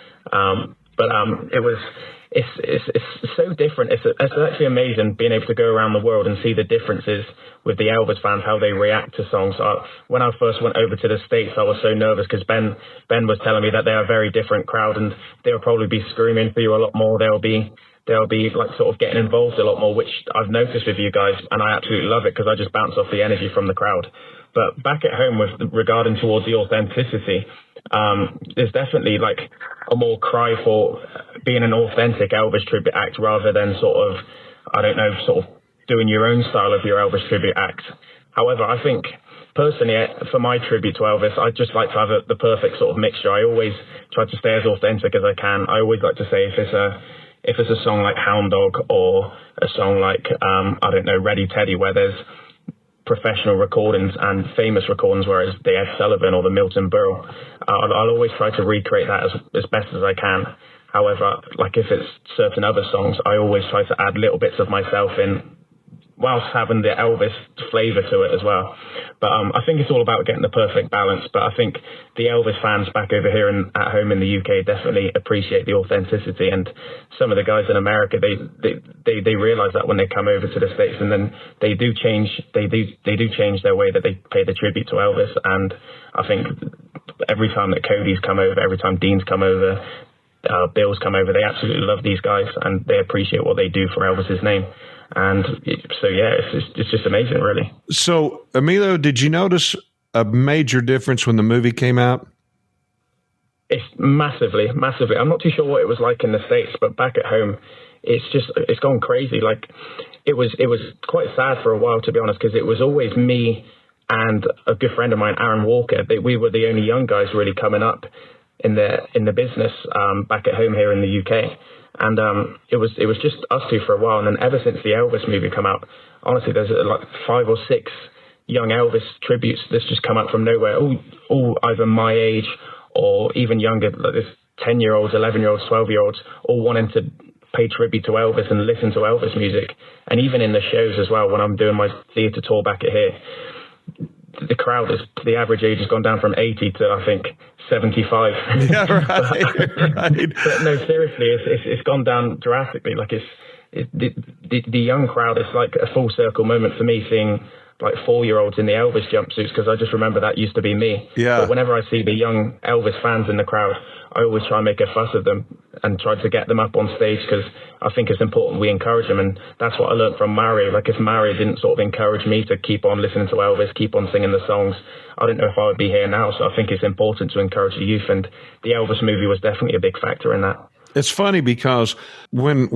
It's so different. It's actually amazing being able to go around the world and see the differences with the Elvis fans, how they react to songs. When I first went over to the States, I was so nervous because Ben was telling me that they're a very different crowd, and they'll probably be screaming for you a lot more. They'll be like sort of getting involved a lot more, which I've noticed with you guys, and I absolutely love it because I just bounce off the energy from the crowd. But back at home, regarding towards the authenticity, there's definitely like a more cry for being an authentic Elvis tribute act rather than sort of doing your own style of your Elvis tribute act. However, I think personally, for my tribute to Elvis, I just like to have the perfect sort of mixture. I always try to stay as authentic as I can. I always like to say if it's a song like Hound Dog or a song like, Ready Teddy, where there's professional recordings and famous recordings, whereas the Ed Sullivan or the Milton Berle, I'll always try to recreate that as best as I can. However, like if it's certain other songs, I always try to add little bits of myself in, whilst having the Elvis flavor to it as well. But I think it's all about getting the perfect balance. But I think the Elvis fans back over here and at home in the UK definitely appreciate the authenticity. And some of the guys in America, they realize that when they come over to the States, and then they do change their way that they pay the tribute to Elvis. And I think every time that Cody's come over, every time Dean's come over, Bill's come over, they absolutely love these guys and they appreciate what they do for Elvis's name. And so, yeah, it's just amazing, really. So, Emilio, did you notice a major difference when the movie came out? It's massively. I'm not too sure what it was like in the States, but back at home, it's gone crazy. Like, it was quite sad for a while, to be honest, because it was always me and a good friend of mine, Aaron Walker. We were the only young guys really coming up in the business back at home here in the UK. And it was just us two for a while. And then ever since the Elvis movie come out, honestly, there's like 5 or 6 young Elvis tributes that's just come out from nowhere, all either my age or even younger, like this 10-year-olds, 11-year-olds, 12-year-olds, all wanting to pay tribute to Elvis and listen to Elvis music. And even in the shows as well, when I'm doing my theatre tour back at here, the crowd is, the average age has gone down from 80 to, I think, 75. Yeah, right. But no, seriously, it's gone down drastically. Like the young crowd is like a full circle moment for me, seeing like 4-year-olds in the Elvis jumpsuits, because I just remember that used to be me. Yeah. But whenever I see the young Elvis fans in the crowd, I always try and make a fuss of them and try to get them up on stage, because I think it's important we encourage them. And that's what I learned from Mario. Like, if Mario didn't sort of encourage me to keep on listening to Elvis, keep on singing the songs, I don't know if I would be here now. So I think it's important to encourage the youth, and the Elvis movie was definitely a big factor in that. It's funny because when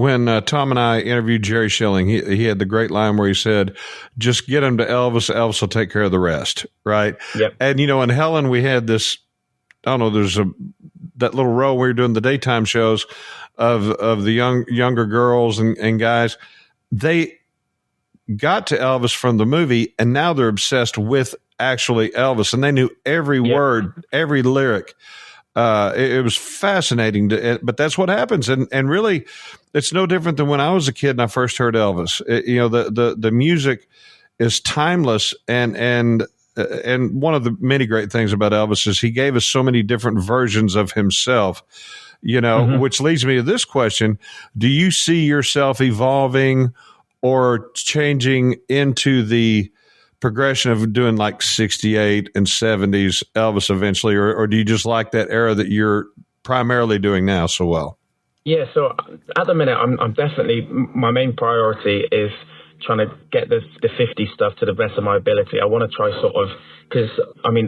Tom and I interviewed Jerry Schilling, he had the great line where he said, "Just get him to Elvis. Elvis will take care of the rest." Right. Yep. And, in Helen, we had this, I don't know, there's that little row where you're doing the daytime shows of the younger girls and guys. They got to Elvis from the movie, and now they're obsessed with actually Elvis, and they knew every word, every lyric. It was fascinating, but that's what happens. And really, it's no different than when I was a kid and I first heard Elvis. The music is timeless. And one of the many great things about Elvis is he gave us so many different versions of himself, which leads me to this question. Do you see yourself evolving or changing into the progression of doing like 68 and 70s Elvis eventually, or do you just like that era that you're primarily doing now so well? Yeah, so at the minute, I'm definitely, my main priority is trying to get the 50s stuff to the best of my ability. I want to try sort of, because,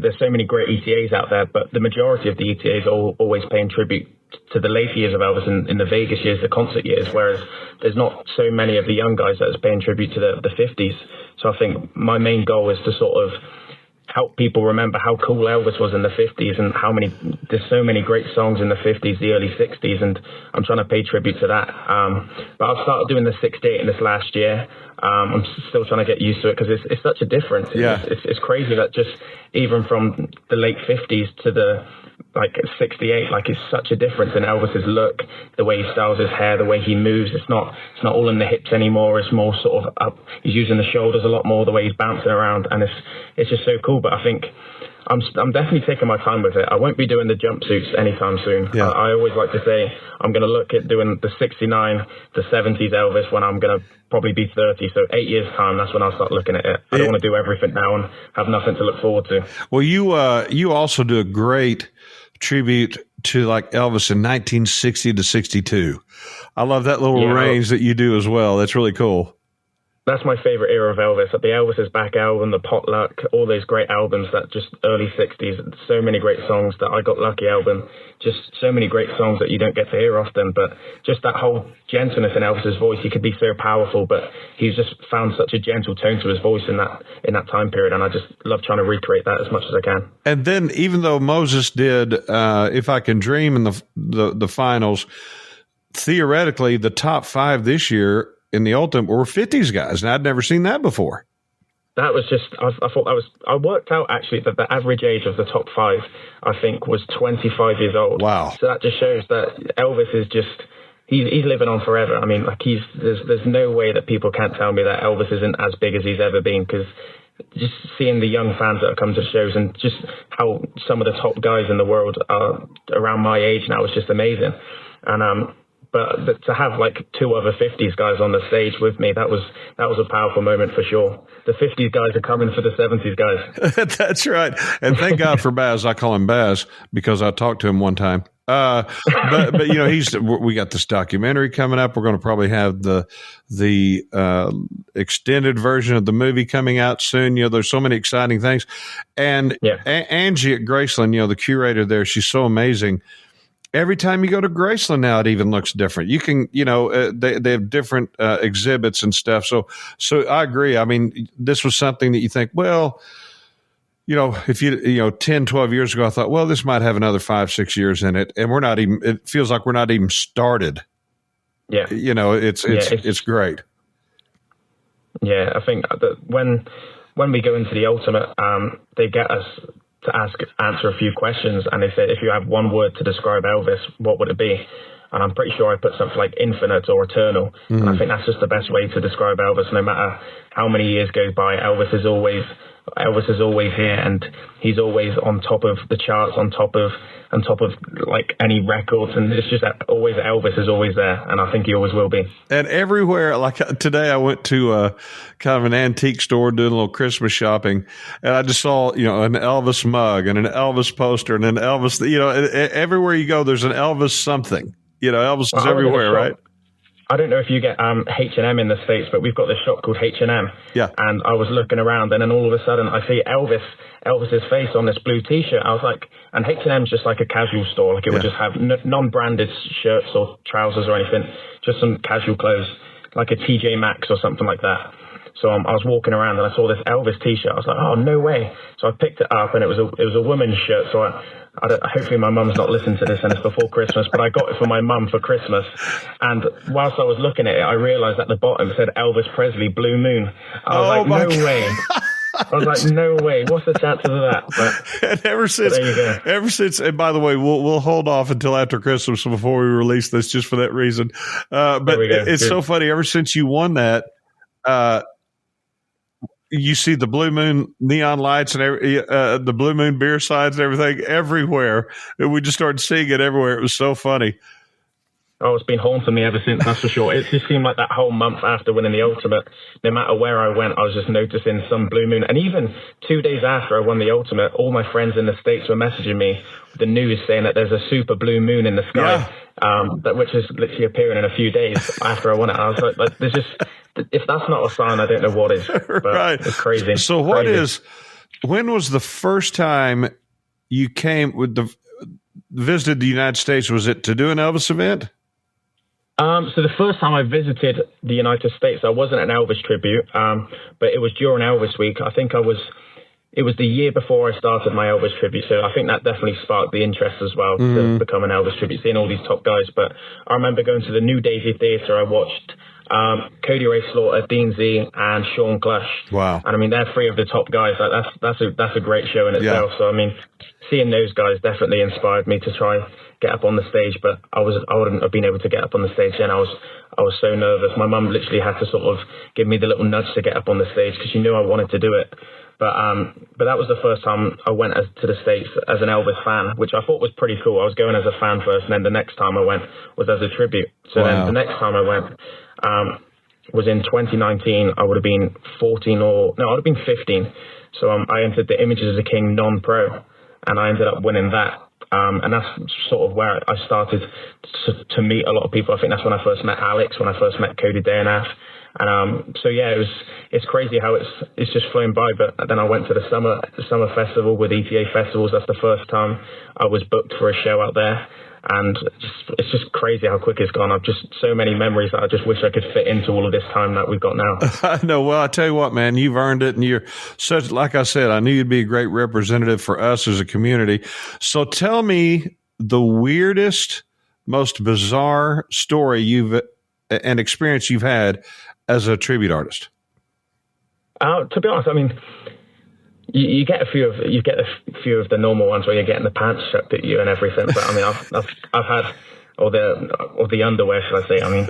there's so many great ETAs out there, but the majority of the ETAs are always paying tribute to the later years of Elvis in the Vegas years, the concert years, whereas there's not so many of the young guys that is paying tribute to the 50s. So I think my main goal is to sort of help people remember how cool Elvis was in the 50s, and there's so many great songs in the 50s, the early 60s, and I'm trying to pay tribute to that. But I've started doing the 68 in this last year. I'm still trying to get used to it, because it's such a difference. Yeah. It's crazy that just even from the late 50s to the 68, it's such a difference in Elvis's look, the way he styles his hair, the way he moves. It's not all in the hips anymore. It's more sort of up. He's using the shoulders a lot more, the way he's bouncing around, and it's just so cool. But I think I'm definitely taking my time with it. I won't be doing the jumpsuits anytime soon. Yeah. I always like to say I'm going to look at doing the 69, the 70s Elvis when I'm going to probably be 30. So 8 years time, that's when I'll start looking at it. I don't want to do everything now and have nothing to look forward to. Well, you also do a great tribute to like Elvis in 1960 to 62. I love that little range that you do as well. That's really cool. That's my favorite era of Elvis. The Elvis is Back album, the Potluck, all those great albums that just early 60s, so many great songs. That I Got Lucky album, just so many great songs that you don't get to hear often. But just that whole gentleness in Elvis's voice, he could be so powerful, but he's just found such a gentle tone to his voice in that time period. And I just love trying to recreate that as much as I can. And then even though Moses did If I Can Dream in the finals, theoretically the top 5 this year in the ultimate were 50s guys, and I'd never seen that before. That was just, I thought I worked out actually that the average age of the top 5, I think, was 25 years old. Wow. So that just shows that Elvis is just, he's living on forever. There's no way that people can't tell me that Elvis isn't as big as he's ever been, because just seeing the young fans that have come to shows and just how some of the top guys in the world are around my age now is just amazing. And, But to have 2 other 50s guys on the stage with me, that was a powerful moment for sure. The 50s guys are coming for the 70s guys. That's right. And thank God for Baz. I call him Baz because I talked to him one time. But we got this documentary coming up. We're going to probably have the extended version of the movie coming out soon. There's so many exciting things. And Angie at Graceland, the curator there, she's so amazing. Every time you go to Graceland now, it even looks different. You can, they have different exhibits and stuff. So I agree. This was something that you think, well, if 10, 12 years ago, I thought, well, this might have another 5, 6 years in it. And it feels like we're not even started. Yeah. It's great. Yeah. I think that when we go into the ultimate, they get us to answer a few questions, and they said, if you have one word to describe Elvis, what would it be? and I'm pretty sure I put something like infinite or eternal. And I think that's just the best way to describe Elvis. No matter how many years go by, Elvis is always here, and he's always on top of the charts, on top of like any records, and it's just always Elvis is always there, and I think he always will be. And everywhere, like today I went to kind of an antique store doing a little Christmas shopping, and I just saw, an Elvis mug and an Elvis poster and an Elvis, everywhere you go, there's an Elvis something. Elvis is everywhere, right? I don't know if you get H&M in the States, but we've got this shop called H&M. Yeah. And I was looking around, and then all of a sudden I see Elvis's face on this blue T-shirt. I was like, and H&M's just like a casual store. Like it would just have non-branded shirts or trousers or anything, just some casual clothes, like a TJ Maxx or something like that. So I was walking around and I saw this Elvis T-shirt. I was like, oh, no way. So I picked it up, and it was a woman's shirt. So hopefully my mum's not listening to this, and it's before Christmas, but I got it for my mum for Christmas. And whilst I was looking at it, I realized at the bottom it said Elvis Presley Blue Moon. I was like, no way. I was like, no way. What's the chances of that? And ever since, and by the way, we'll hold off until after Christmas before we release this, just for that reason. But it's so funny. Ever since you won that, you see the Blue Moon neon lights and the Blue Moon beer signs and everything everywhere. And we just started seeing it everywhere. It was so funny. Oh, it's been haunting me ever since, that's for sure. It just seemed like that whole month after winning the Ultimate, no matter where I went, I was just noticing some Blue Moon. And even 2 days after I won the Ultimate, all my friends in the States were messaging me with the news saying that there's a super blue moon in the sky, which is literally appearing in a few days after I won it. I was like there's just, if that's not a sign, I don't know what is. But right. It's crazy. So when was the first time you visited the United States? Was it to do an Elvis event? So the first time I visited the United States, I wasn't an Elvis tribute, but it was during Elvis week. I think it was the year before I started my Elvis tribute. So I think that definitely sparked the interest as well to become an Elvis tribute, seeing all these top guys. But I remember going to the New Daisy Theatre. I watched Cody Ray Slaughter, Dean Z, and Sean Clush. Wow. And I mean, they're three of the top guys. That's a great show in itself. Yeah. So I mean, seeing those guys definitely inspired me to try get up on the stage, but I wouldn't have been able to get up on the stage then. I was so nervous. My mum literally had to sort of give me the little nudge to get up on the stage because she knew I wanted to do it. But that was the first time I went to the States as an Elvis fan, which I thought was pretty cool. I was going as a fan first, and then the next time I went was as a tribute. So then the next time I went was in 2019. I would have been 14 I would have been 15. So I entered the Images of the King non-pro, and I ended up winning that. And that's sort of where I started to meet a lot of people. I think that's when I first met Alex, when I first met Cody Dayanaf. And so yeah, it's crazy how it's just flown by. But then I went to the summer festival with ETA Festivals. That's the first time I was booked for a show out there. And it's just crazy how quick it's gone. I've just so many memories that I just wish I could fit into all of this time that we've got now. I know. Well, I tell you what, man, you've earned it. And you're such, like I said, I knew you'd be a great representative for us as a community. So tell me the weirdest, most bizarre story and experience you've had as a tribute artist. To be honest, I mean, you get a few of the normal ones where you're getting the pants shoved at you and everything. But I mean, I've had or the underwear, should I say? I mean,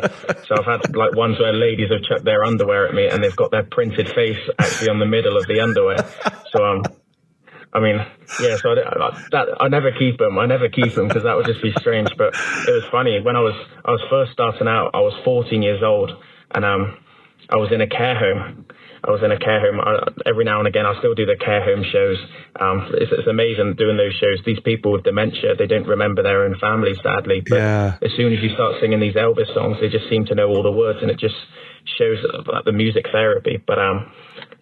so I've had like ones where ladies have chucked their underwear at me and they've got their printed face actually on the middle of the underwear. So I mean, yeah. So I never keep them. I never keep them because that would just be strange. But it was funny when I was first starting out. I was 14 years old and I was in a care home. Every now and again, I still do the care home shows. It's amazing doing those shows. These people with dementia, they don't remember their own family, sadly. But as soon as you start singing these Elvis songs, they just seem to know all the words, and it just shows like the music therapy. But I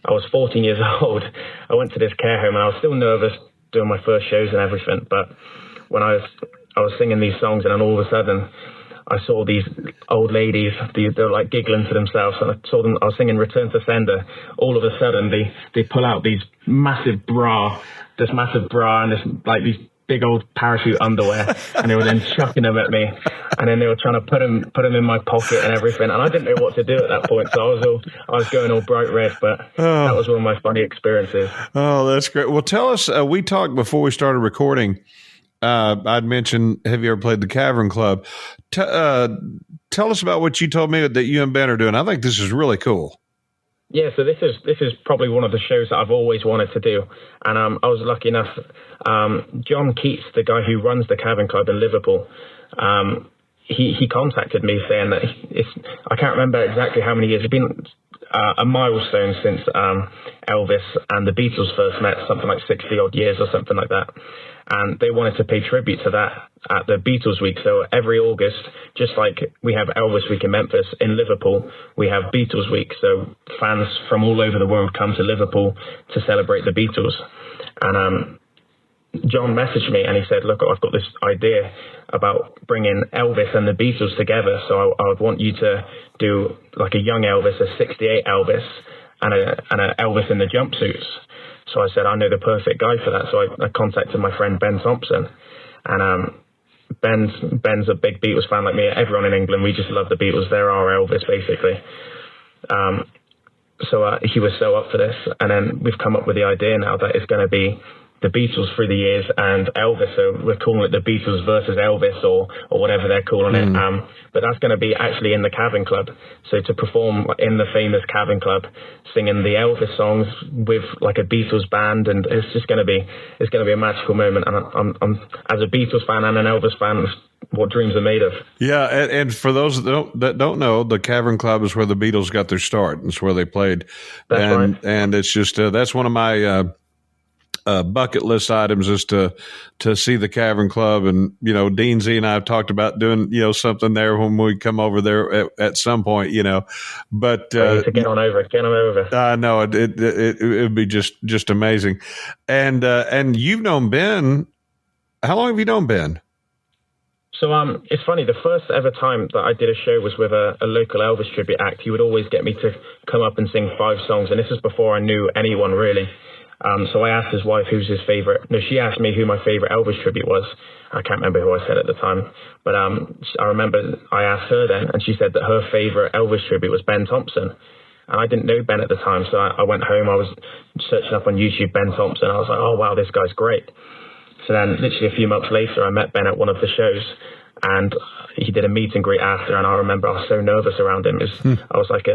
was 14 years old. I went to this care home, and I was still nervous doing my first shows and everything. But when I was singing these songs, and then all of a sudden, I saw these old ladies, they're like giggling to themselves, and I saw them, I was singing Return to Sender. All of a sudden, they pull out this massive bra, and these big old parachute underwear, and they were then chucking them at me, and then they were trying to put them in my pocket and everything, and I didn't know what to do at that point, so I was going all bright red, but that was one of my funny experiences. Oh, that's great. Well, tell us, we talked before we started recording I'd mentioned, have you ever played the Cavern Club? Tell us about what you told me that you and Ben are doing. I think this is really cool. Yeah, so this is probably one of the shows that I've always wanted to do, and I was lucky enough. John Keats, the guy who runs the Cavern Club in Liverpool, he contacted me saying that I can't remember exactly how many years. It's been a milestone since Elvis and the Beatles first met, something like 60 odd years or something like that. And they wanted to pay tribute to that at the Beatles Week. So every August, just like we have Elvis Week in Memphis, in Liverpool, we have Beatles Week. So fans from all over the world come to Liverpool to celebrate the Beatles. And John messaged me and he said, look, I've got this idea about bringing Elvis and the Beatles together. So I would want you to do like a young Elvis, a 68 Elvis, and a Elvis in the jumpsuits. So I said, I know the perfect guy for that. So I contacted my friend Ben Thompson. And Ben's a big Beatles fan like me. Everyone in England, we just love the Beatles. They're our Elvis, basically. So he was so up for this. And then we've come up with the idea now that it's going to be the Beatles through the years and Elvis. So we're calling it the Beatles versus Elvis or whatever they're calling it. But that's going to be actually in the Cavern Club. So to perform in the famous Cavern Club, singing the Elvis songs with like a Beatles band, and it's going to be a magical moment. And I'm as a Beatles fan and an Elvis fan, what dreams are made of. Yeah, and for those that don't know, the Cavern Club is where the Beatles got their start. It's where they played. That's right. And it's just that's one of my bucket list items is to see the Cavern Club. And Dean Z and I have talked about doing something there when we come over there at some point, but to get on over. I know it would be just amazing. And you've known Ben. How long have you known Ben? So it's funny, the first ever time that I did a show was with a local Elvis tribute act. He would always get me to come up and sing 5 songs, and this is before I knew anyone really. So I asked his wife who's his favorite. No, she asked me who my favorite Elvis tribute was. I can't remember who I said at the time, but I remember I asked her then, and she said that her favorite Elvis tribute was Ben Thompson. And I didn't know Ben at the time, so I went home. I was searching up on YouTube Ben Thompson. I was like, oh wow, this guy's great. So then, literally a few months later, I met Ben at one of the shows, and he did a meet and greet after. And I remember I was so nervous around him. I was like,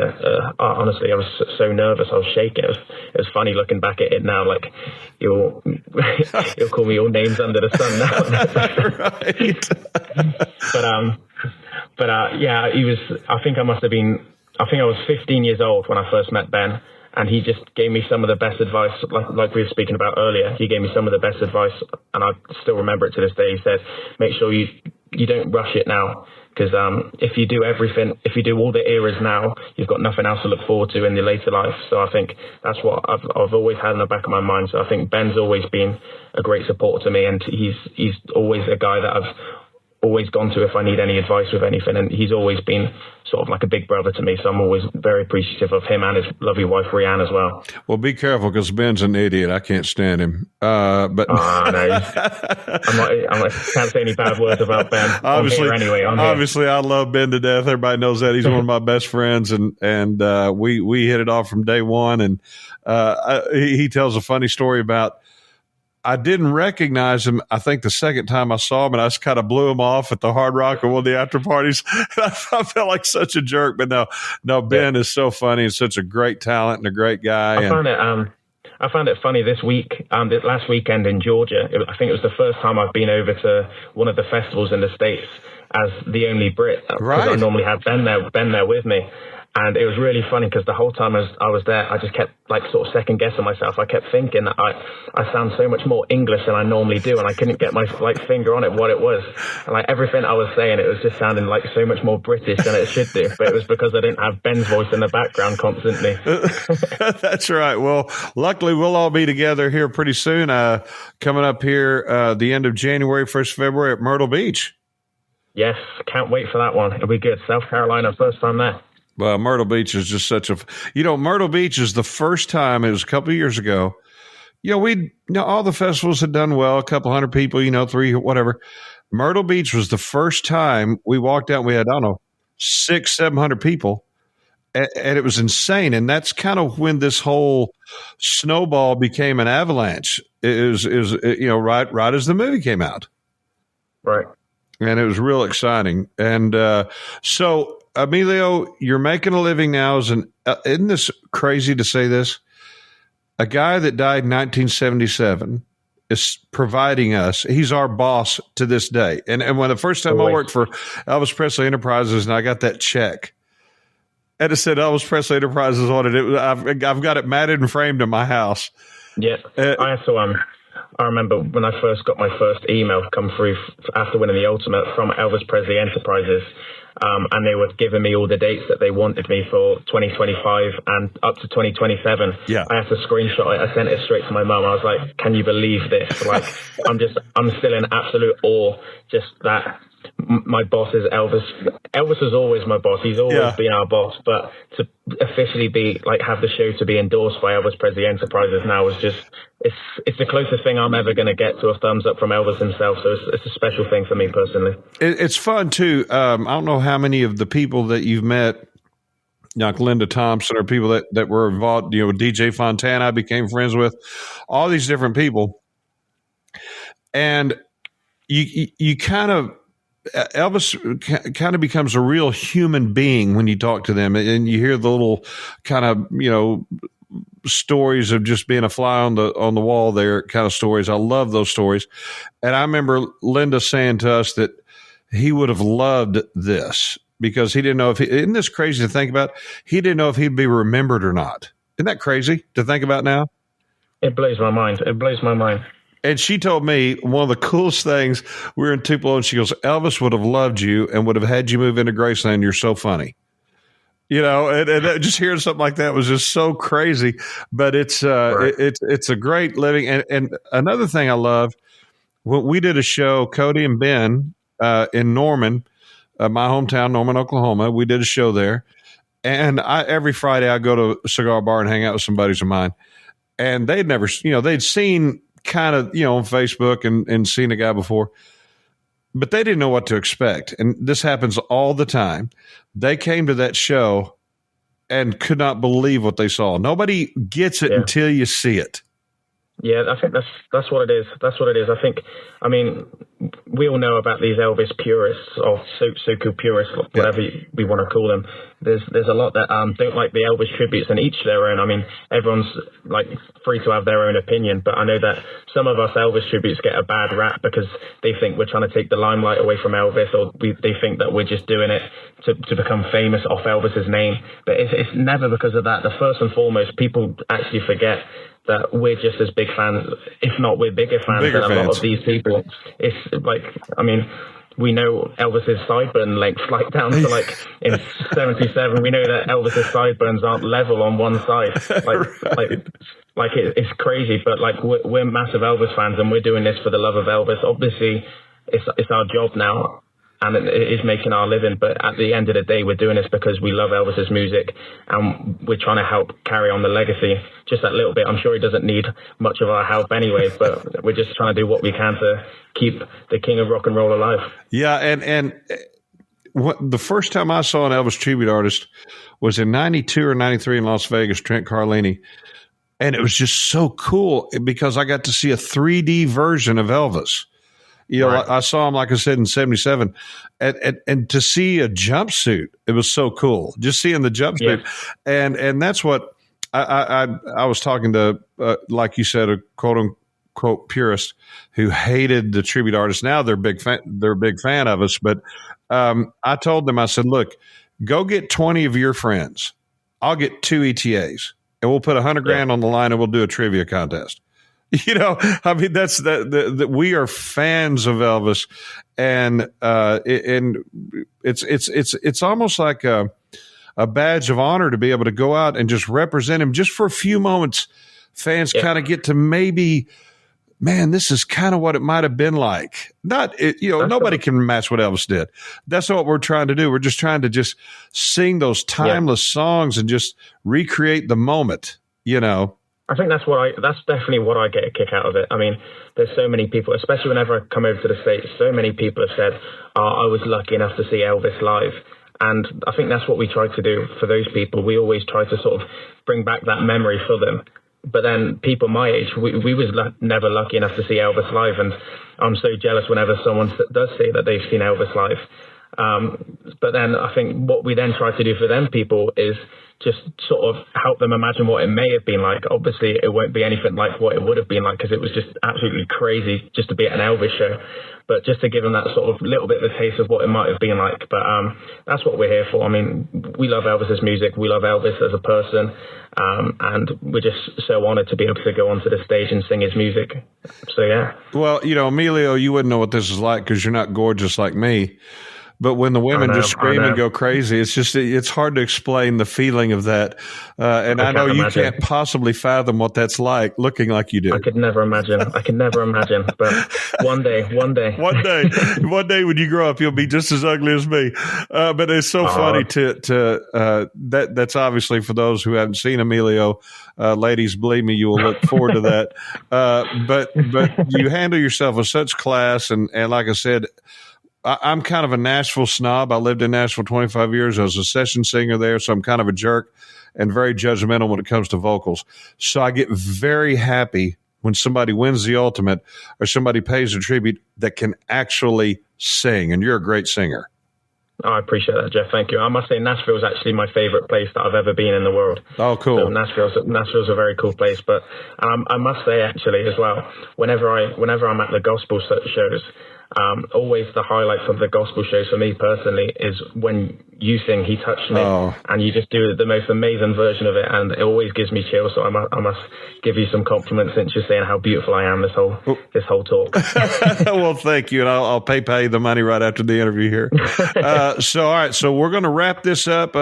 honestly, I was so nervous. I was shaking. It was funny looking back at it now. Like you'll call me all names under the sun now. Right. But yeah, he was. I think I was 15 years old when I first met Ben. And he just gave me some of the best advice, like we were speaking about earlier. He gave me some of the best advice, and I still remember it to this day. He said, make sure you don't rush it now, because if you do everything, if you do all the eras now, you've got nothing else to look forward to in your later life. So I think that's what I've always had in the back of my mind. So I think Ben's always been a great supporter to me, and he's always a guy that I've always gone to if I need any advice with anything, and he's always been sort of like a big brother to me, so I'm always very appreciative of him and his lovely wife Rianne as well. Well, be careful, because Ben's an idiot. I can't stand him. But no, I can't say any bad words about Ben. Obviously, I love Ben to death. Everybody knows that. He's one of my best friends, and we hit it off from day one. And he tells a funny story about, I didn't recognize him, I think, the second time I saw him, and I just kind of blew him off at the Hard Rock or one of the after parties. I felt like such a jerk, but no, Ben is so funny and such a great talent and a great guy. I found it funny this week, last weekend in Georgia. I think it was the first time I've been over to one of the festivals in the States as the only Brit. Right. I normally have Ben there with me. And it was really funny because the whole time I was there, I just kept like sort of second guessing myself. I kept thinking that I sound so much more English than I normally do, and I couldn't get my finger on it what it was. And like everything I was saying, it was just sounding like so much more British than it should do. But it was because I didn't have Ben's voice in the background constantly. That's right. Well, luckily we'll all be together here pretty soon. Coming up here the end of January, 1st February at Myrtle Beach. Yes, can't wait for that one. It'll be good. South Carolina, first time there. Well, Myrtle Beach is just such Myrtle Beach is the first time, it was a couple of years ago, all the festivals had done well, a couple hundred people, 3, whatever. Myrtle Beach was the first time we walked out and we had, 600-700 people. And it was insane. And that's kind of when this whole snowball became an avalanche. It was right as the movie came out. Right. And it was real exciting. And so, Emilio, you're making a living now as isn't this crazy to say this? A guy that died in 1977 is providing us. He's our boss to this day. And when the first time I worked for Elvis Presley Enterprises and I got that check, and it said Elvis Presley Enterprises on it, I've got it matted and framed in my house. Yeah. I remember when I first got my first email come through after winning the Ultimate from Elvis Presley Enterprises, and they were giving me all the dates that they wanted me for 2025 and up to 2027. Yeah. I had to screenshot it. I sent it straight to my mum. I was like, "Can you believe this?" Like, I'm still in absolute awe. Just that my boss is Elvis. Elvis is always my boss. He's always been our boss. But to officially have the show to be endorsed by Elvis Presley Enterprises now is just, it's the closest thing I'm ever going to get to a thumbs up from Elvis himself. So it's a special thing for me personally. It's fun too. I don't know how many of the people that you've met, like Linda Thompson, or people that were involved, DJ Fontana I became friends with, all these different people. And you kind of, Elvis kind of becomes a real human being when you talk to them, and you hear the little kind of, stories of just being a fly on the wall there kind of stories. I love those stories. And I remember Linda saying to us that he would have loved this because he didn't know isn't this crazy to think about? He didn't know if he'd be remembered or not. Isn't that crazy to think about now? It blows my mind. And she told me one of the coolest things, we were in Tupelo, and she goes, Elvis would have loved you and would have had you move into Graceland. You're so funny. And just hearing something like that was just so crazy. But it's a great living. And another thing I love, when we did a show, Cody and Ben in Norman, my hometown, Norman, Oklahoma, we did a show there. And every Friday I go to a cigar bar and hang out with some buddies of mine. And they'd never, they'd seen kind of, on Facebook and seen a guy before, but they didn't know what to expect. And this happens all the time. They came to that show and could not believe what they saw. Nobody gets it until you see it. Yeah, I think that's what it is. I mean, we all know about these Elvis purists or so-called purists, whatever we want to call them. There's a lot that don't like the Elvis tributes, and each their own. I mean, everyone's free to have their own opinion, but I know that some of us Elvis tributes get a bad rap because they think we're trying to take the limelight away from Elvis, or they think that we're just doing it to become famous off Elvis's name. But it's never because of that. The first and foremost, people actually forget that we're just as big fans, if not we're bigger fans than a lot of these people. It's we know Elvis's sideburn length, down to in 77, we know that Elvis's sideburns aren't level on one side. It's crazy, but we're massive Elvis fans and we're doing this for the love of Elvis. Obviously, it's our job now. And it is making our living, but at the end of the day, we're doing this because we love Elvis's music, and we're trying to help carry on the legacy just that little bit. I'm sure he doesn't need much of our help anyway, but we're just trying to do what we can to keep the king of rock and roll alive. Yeah, and the first time I saw an Elvis tribute artist was in 92 or 93 in Las Vegas, Trent Carlini, and it was just so cool because I got to see a 3D version of Elvis. Right. I saw him, like I said, in 77, and to see a jumpsuit, it was so cool. Just seeing the jumpsuit, and that's what I was talking to, like you said, a quote unquote purist who hated the tribute artists. Now they're a big fan of us, but I told them, I said, look, go get 20 of your friends. I'll get 2 ETAs, and we'll put $100,000 on the line, and we'll do a trivia contest. I mean, that's that we are fans of Elvis, and it's almost like a badge of honor to be able to go out and just represent him just for a few moments. Fans kind of get to maybe, man, this is kind of what it might have been like. Nobody can match what Elvis did. That's what we're trying to do. We're just trying to just sing those timeless songs and just recreate the moment, I think that's definitely what I get a kick out of it. I mean, there's so many people, especially whenever I come over to the States, so many people have said, I was lucky enough to see Elvis live. And I think that's what we try to do for those people. We always try to sort of bring back that memory for them. But then people my age, we was never lucky enough to see Elvis live, and I'm so jealous whenever someone does say that they've seen Elvis live. But then I think what we then try to do for them people is just sort of help them imagine what it may have been like. Obviously, it won't be anything like what it would have been like, because it was just absolutely crazy just to be at an Elvis show. But just to give them that sort of little bit of a taste of what it might have been like. But that's what we're here for. I mean, we love Elvis's music. We love Elvis as a person. And we're just so honored to be able to go onto the stage and sing his music. So, yeah. Well, Emilio, you wouldn't know what this is like because you're not gorgeous like me. But when the women just scream and go crazy, it's hard to explain the feeling of that. And I know you can't possibly fathom what that's like, looking like you do. I could never imagine. But one day. One day when you grow up, you'll be just as ugly as me. But it's so funny that's obviously for those who haven't seen Emilio. Ladies, believe me, you will look forward to that. But you handle yourself with such class. And like I said, I'm kind of a Nashville snob. I lived in Nashville 25 years. I was a session singer there, so I'm kind of a jerk and very judgmental when it comes to vocals. So I get very happy when somebody wins the ultimate or somebody pays a tribute that can actually sing, and you're a great singer. Oh, I appreciate that, Jeff. Thank you. I must say Nashville is actually my favorite place that I've ever been in the world. Oh, cool. So Nashville's a very cool place. But I must say, actually, as well, whenever I'm at the gospel shows, always the highlights of the gospel shows for me personally is when you sing "He Touched Me," and you just do the most amazing version of it, and it always gives me chills. So I must give you some compliments since you're saying how beautiful I am this whole talk. Well, thank you, and I'll pay you the money right after the interview here. So all right, so we're going to wrap this up.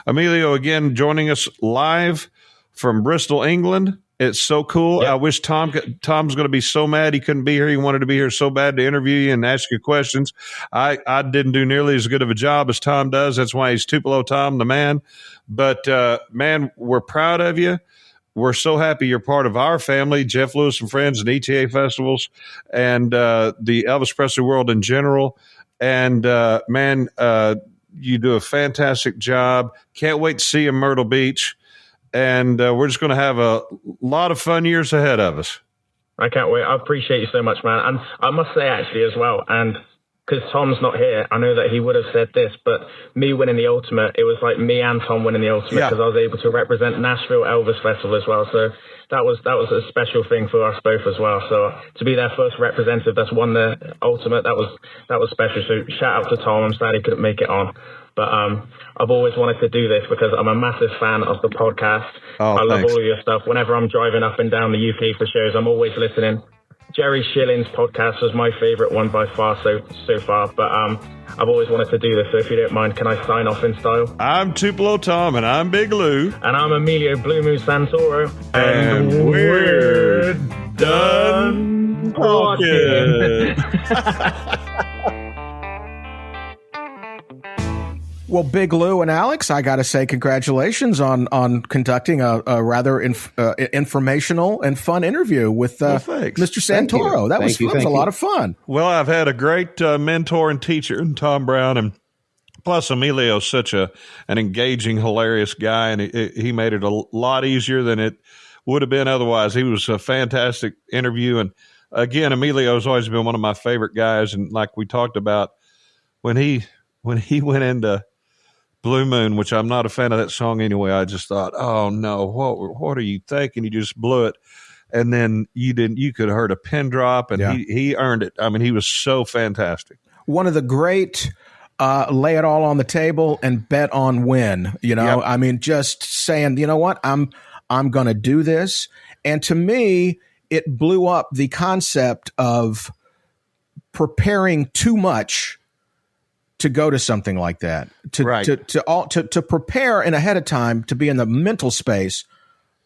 Emilio again joining us live from Bristol, England. It's so cool. Yep. I wish Tom's going to be so mad he couldn't be here. He wanted to be here so bad to interview you and ask you questions. I didn't do nearly as good of a job as Tom does. That's why he's Tupelo Tom, the man. But, man, we're proud of you. We're so happy you're part of our family, Jeff Lewis and Friends and ETA festivals and the Elvis Presley world in general. And, man, you do a fantastic job. Can't wait to see you in Myrtle Beach. And we're just going to have a lot of fun years ahead of us. I can't wait. I appreciate you so much, man. And I must say, actually, as well, and because Tom's not here, I know that he would have said this, but me winning the ultimate, it was like me and Tom winning the ultimate because I was able to represent Nashville Elvis Festival as well. So that was a special thing for us both as well. So to be their first representative that's won the ultimate, that was special. So shout out to Tom. I'm sad he couldn't make it on. But I've always wanted to do this because I'm a massive fan of the podcast. I love all of your stuff. Whenever I'm driving up and down the UK for shows, I'm always listening. Jerry Schilling's podcast was my favorite one by far so far. But I've always wanted to do this. So if you don't mind, can I sign off in style? I'm Tupelo Tom, and I'm Big Lou. And I'm Emilio Blue Moon Santoro. And we're done talking. Well, Big Lou and Alex, I got to say congratulations on conducting a rather informational and fun interview with Mr. Santoro. That was a lot of fun. Well, I've had a great mentor and teacher in Tom Brown, and plus Emilio's such an engaging, hilarious guy, and he made it a lot easier than it would have been otherwise. He was a fantastic interview, and again, Emilio's always been one of my favorite guys, and like we talked about, when he went into Blue Moon, which I'm not a fan of that song anyway, I just thought, oh no, what are you thinking? You just blew it. And then you could have heard a pin drop, and he earned it. I mean, he was so fantastic. One of the great lay it all on the table and bet on win, I mean, just saying, you know what, I'm going to do this. And to me, it blew up the concept of preparing too much to go to something like that, to prepare in ahead of time, to be in the mental space,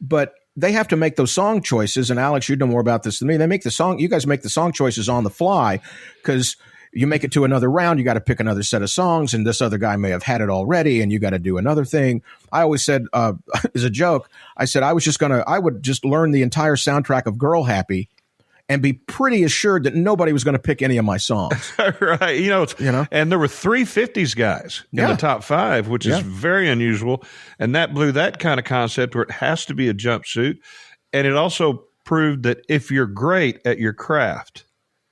but they have to make those song choices. And Alex, you know more about this than me. You guys make the song choices on the fly because you make it to another round. You got to pick another set of songs, and this other guy may have had it already, and you got to do another thing. I always said, as a joke, I said I would just learn the entire soundtrack of Girl Happy and be pretty assured that nobody was going to pick any of my songs. Right. And there were 3 50s guys in the top 5, which is very unusual. And that blew that kind of concept where it has to be a jumpsuit. And it also proved that if you're great at your craft,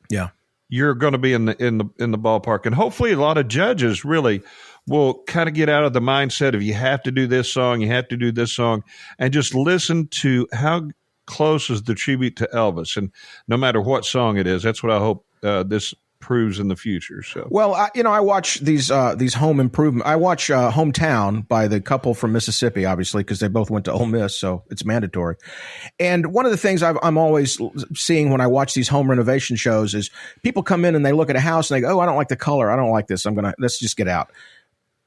Yeah. you're going to be in the ballpark. And hopefully a lot of judges really will kind of get out of the mindset of you have to do this song, you have to do this song, and just listen to how close is the tribute to Elvis. And no matter what song it is, that's what I hope this proves in the future. So, well, I watch these home improvement. I watch Hometown by the couple from Mississippi, obviously, because they both went to Ole Miss, so it's mandatory. And one of the things I'm always seeing when I watch these home renovation shows is people come in and they look at a house and they go, "Oh, I don't like the color. I don't like this. Let's just get out."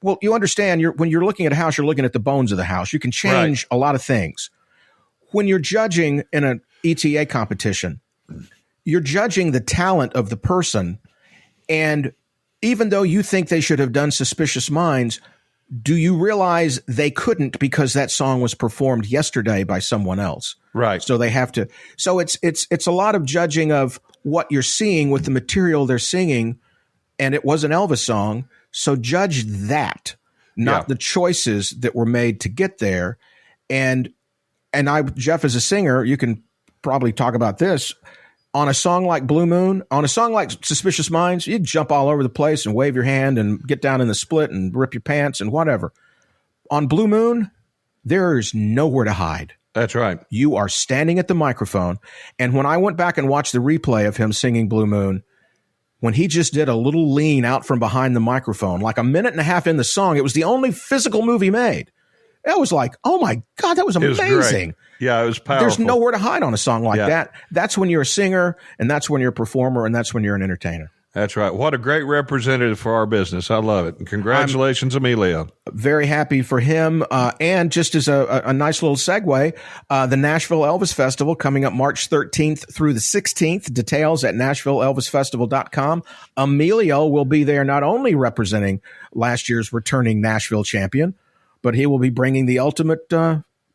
Well, you understand, when you're looking at a house, you're looking at the bones of the house. You can change a lot of things. When you're judging in an ETA competition, you're judging the talent of the person. And even though you think they should have done Suspicious Minds, do you realize they couldn't because that song was performed yesterday by someone else? Right. So they have to. So it's a lot of judging of what you're seeing with the material they're singing. And it was an Elvis song. So judge that, not the choices that were made to get there. And Jeff, as a singer, you can probably talk about this. On a song like Blue Moon, on a song like Suspicious Minds, you'd jump all over the place and wave your hand and get down in the split and rip your pants and whatever. On Blue Moon, there's nowhere to hide. That's right. You are standing at the microphone. And when I went back and watched the replay of him singing Blue Moon, when he just did a little lean out from behind the microphone, like a minute and a half in the song, it was the only physical move he made. It was like, oh my God, that was amazing. Yeah, it was powerful. There's nowhere to hide on a song like that. That's when you're a singer, and that's when you're a performer, and that's when you're an entertainer. That's right. What a great representative for our business. I love it. And congratulations, Emilio. Very happy for him. And just as a nice little segue, the Nashville Elvis Festival coming up March 13th through the 16th. Details at NashvilleElvisFestival.com. Emilio will be there not only representing last year's returning Nashville champion, but he will be bringing the ultimate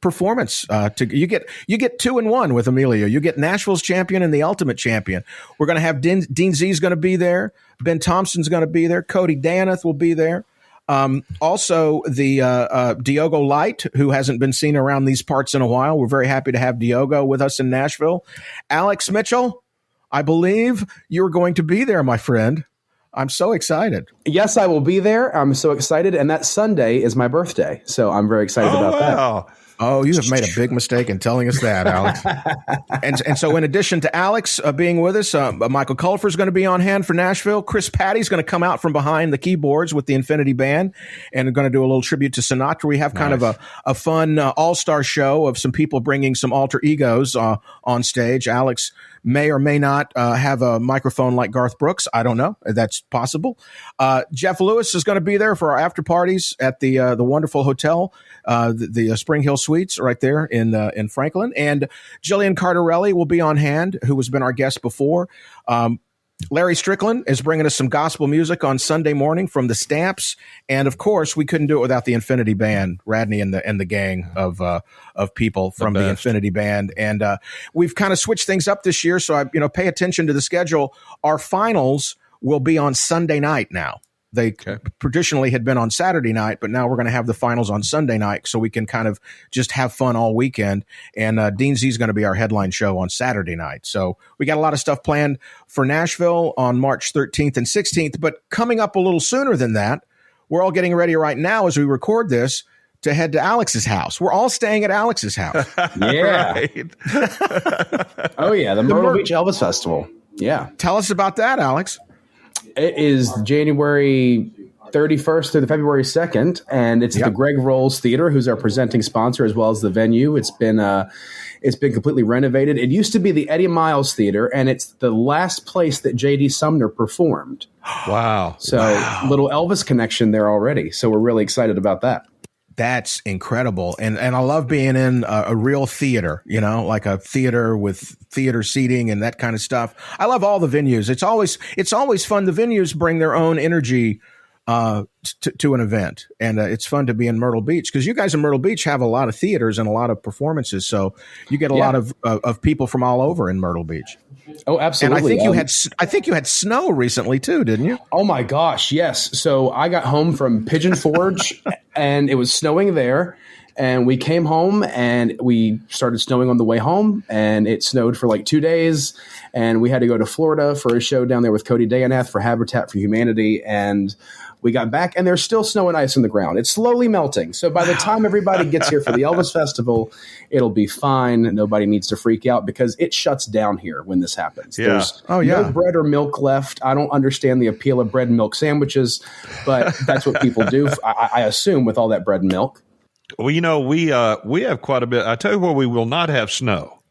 performance. You get 2-in-1 with Emilio. You get Nashville's champion and the ultimate champion. We're going to have Dean Z's going to be there. Ben Thompson's going to be there. Cody Daneth will be there. Also, the Diogo Light, who hasn't been seen around these parts in a while. We're very happy to have Diogo with us in Nashville. Alex Mitchell, I believe you're going to be there, my friend. I'm so excited. Yes, I will be there. I'm so excited. And that Sunday is my birthday. So I'm very excited about that. Oh, you have made a big mistake in telling us that, Alex. and so in addition to Alex being with us, Michael Culfer is going to be on hand for Nashville. Chris Patty's going to come out from behind the keyboards with the Infinity Band and going to do a little tribute to Sinatra. We have kind of a fun all-star show of some people bringing some alter egos on stage. Alex may or may not have a microphone like Garth Brooks. I don't know. That's possible. Jeff Lewis is going to be there for our after parties at the wonderful hotel, the Spring Hill Suites right there in Franklin. And Jillian Cardarelli will be on hand, who has been our guest before. Larry Strickland is bringing us some gospel music on Sunday morning from the Stamps. And of course, we couldn't do it without the Infinity Band, Radney and the gang of people from the Infinity Band. And we've kind of switched things up this year. So pay attention to the schedule. Our finals will be on Sunday night now. They traditionally had been on Saturday night, but now we're going to have the finals on Sunday night so we can kind of just have fun all weekend. And Dean Z is going to be our headline show on Saturday night. So we got a lot of stuff planned for Nashville on March 13th and 16th. But coming up a little sooner than that, we're all getting ready right now as we record this to head to Alex's house. We're all staying at Alex's house. Yeah. Oh, yeah. The Myrtle Beach Elvis Festival. Yeah. Tell us about that, Alex. It is January 31st through the February 2nd, and it's the Greg Rolls Theater, who's our presenting sponsor, as well as the venue. It's been completely renovated. It used to be the Eddie Miles Theater, and it's the last place that J.D. Sumner performed. Wow. So little Elvis connection there already. So we're really excited about that. That's incredible. And I love being in a real theater, like a theater with theater seating and that kind of stuff. I love all the venues. It's always fun. The venues bring their own energy to an event. And it's fun to be in Myrtle Beach because you guys in Myrtle Beach have a lot of theaters and a lot of performances. So you get a lot of people from all over in Myrtle Beach. Oh, absolutely. And I think you had snow recently too, didn't you? Oh my gosh, yes. So I got home from Pigeon Forge and it was snowing there. And we came home and we started snowing on the way home, and it snowed for like 2 days. And we had to go to Florida for a show down there with Cody Dayanath for Habitat for Humanity. And we got back, and there's still snow and ice on the ground. It's slowly melting. So by the time everybody gets here for the Elvis Festival, it'll be fine. Nobody needs to freak out because it shuts down here when this happens. Yeah. There's no bread or milk left. I don't understand the appeal of bread and milk sandwiches, but that's what people do, I assume, with all that bread and milk. Well, we have quite a bit. I tell you where we will not have snow,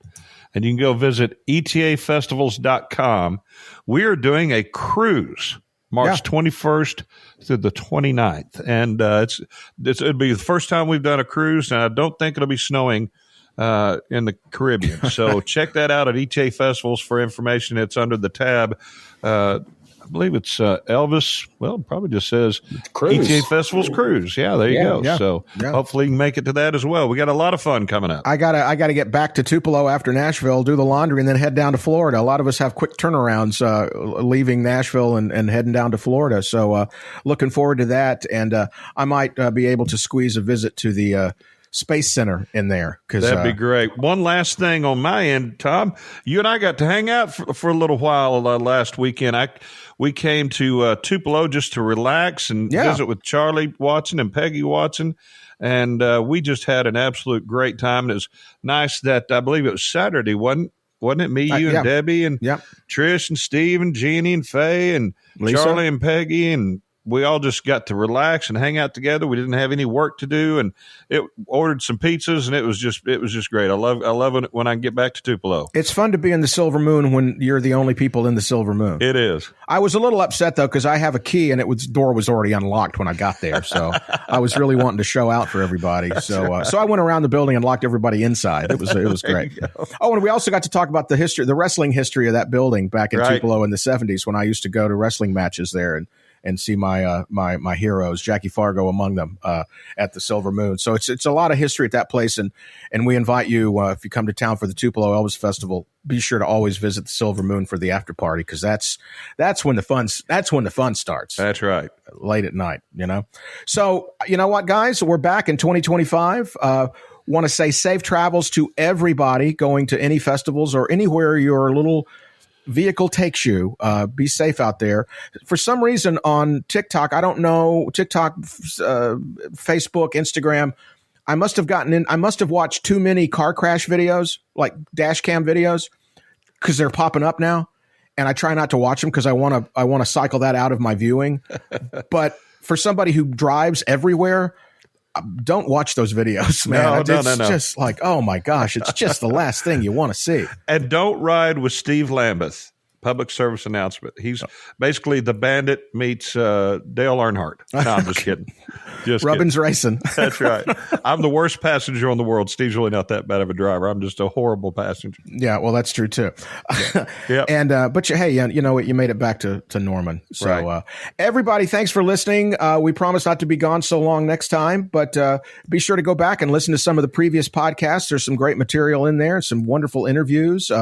and you can go visit etafestivals.com. We are doing a cruise March 21st through the 29th. And it'll be the first time we've done a cruise, and I don't think it'll be snowing in the Caribbean. So check that out at ETA Festivals for information. It's under the tab. I believe it's Elvis. Well, it probably just says Cruise. ETA Festivals Cruise. Yeah, there you go. Yeah, so hopefully you can make it to that as well. We got a lot of fun coming up. I gotta get back to Tupelo after Nashville, do the laundry, and then head down to Florida. A lot of us have quick turnarounds leaving Nashville and heading down to Florida. So looking forward to that. And I might be able to squeeze a visit to the Space Center in there. That'd be great. One last thing on my end, Tom. You and I got to hang out for a little while last weekend. We came to Tupelo just to relax and visit with Charlie Watson and Peggy Watson. And we just had an absolute great time. And it was nice that I believe it was Saturday, wasn't it? Me, you, and Debbie, and Trish, and Steve, and Jeannie, and Faye, and Lisa. Charlie, and Peggy, and we all just got to relax and hang out together. We didn't have any work to do, and ordered some pizzas, and it was just great. I love it when I get back to Tupelo. It's fun to be in the Silver Moon when you're the only people in the Silver Moon. It is. I was a little upset though because I have a key and door was already unlocked when I got there, so I was really wanting to show out for everybody. So so I went around the building and locked everybody inside. It was great. Oh, and we also got to talk about the wrestling history of that building back in Tupelo in the 70s when I used to go to wrestling matches there and see my heroes, Jackie Fargo among them, at the Silver Moon. So it's a lot of history at that place, and we invite you if you come to town for the Tupelo Elvis Festival, be sure to always visit the Silver Moon for the after party because that's when the fun starts. That's right, late at night. So you know what, guys, we're back in 2025. Want to say safe travels to everybody going to any festivals or anywhere your little vehicle takes you. Be safe out there. For some reason on TikTok, I don't know, TikTok, Facebook, Instagram, I must have watched too many car crash videos, like dash cam videos, because they're popping up now. And I try not to watch them because I want to cycle that out of my viewing. But for somebody who drives everywhere, don't watch those videos, man. It's just like, oh my gosh, it's just the last thing you want to see. And don't ride with Steve Lambeth. Public service announcement. He's basically the Bandit meets Dale Earnhardt. No, I'm just kidding. Rubbin's racing. That's right. I'm the worst passenger in the world. Steve's really not that bad of a driver. I'm just a horrible passenger. Yeah, well, that's true too. Yeah. And but hey, you know what? You made it back to Norman. So everybody, thanks for listening. We promise not to be gone so long next time, but be sure to go back and listen to some of the previous podcasts. There's some great material in there, some wonderful interviews.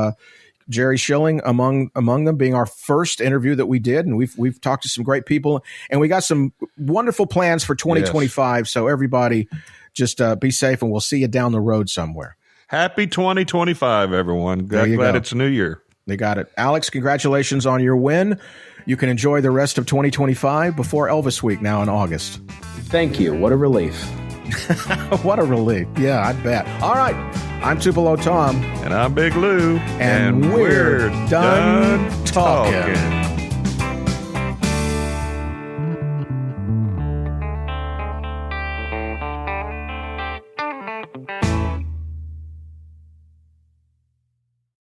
Jerry Schilling among them being our first interview that we did. And we've talked to some great people, and we got some wonderful plans for 2025. Yes. So everybody just be safe, and we'll see you down the road somewhere. Happy 2025, everyone. Glad it's a new year. They got it. Alex, congratulations on your win. You can enjoy the rest of 2025 before Elvis Week now in August. Thank you. What a relief. What a relief. Yeah, I bet. All right. I'm Tupelo Tom. And I'm Big Lou. And we're done talking.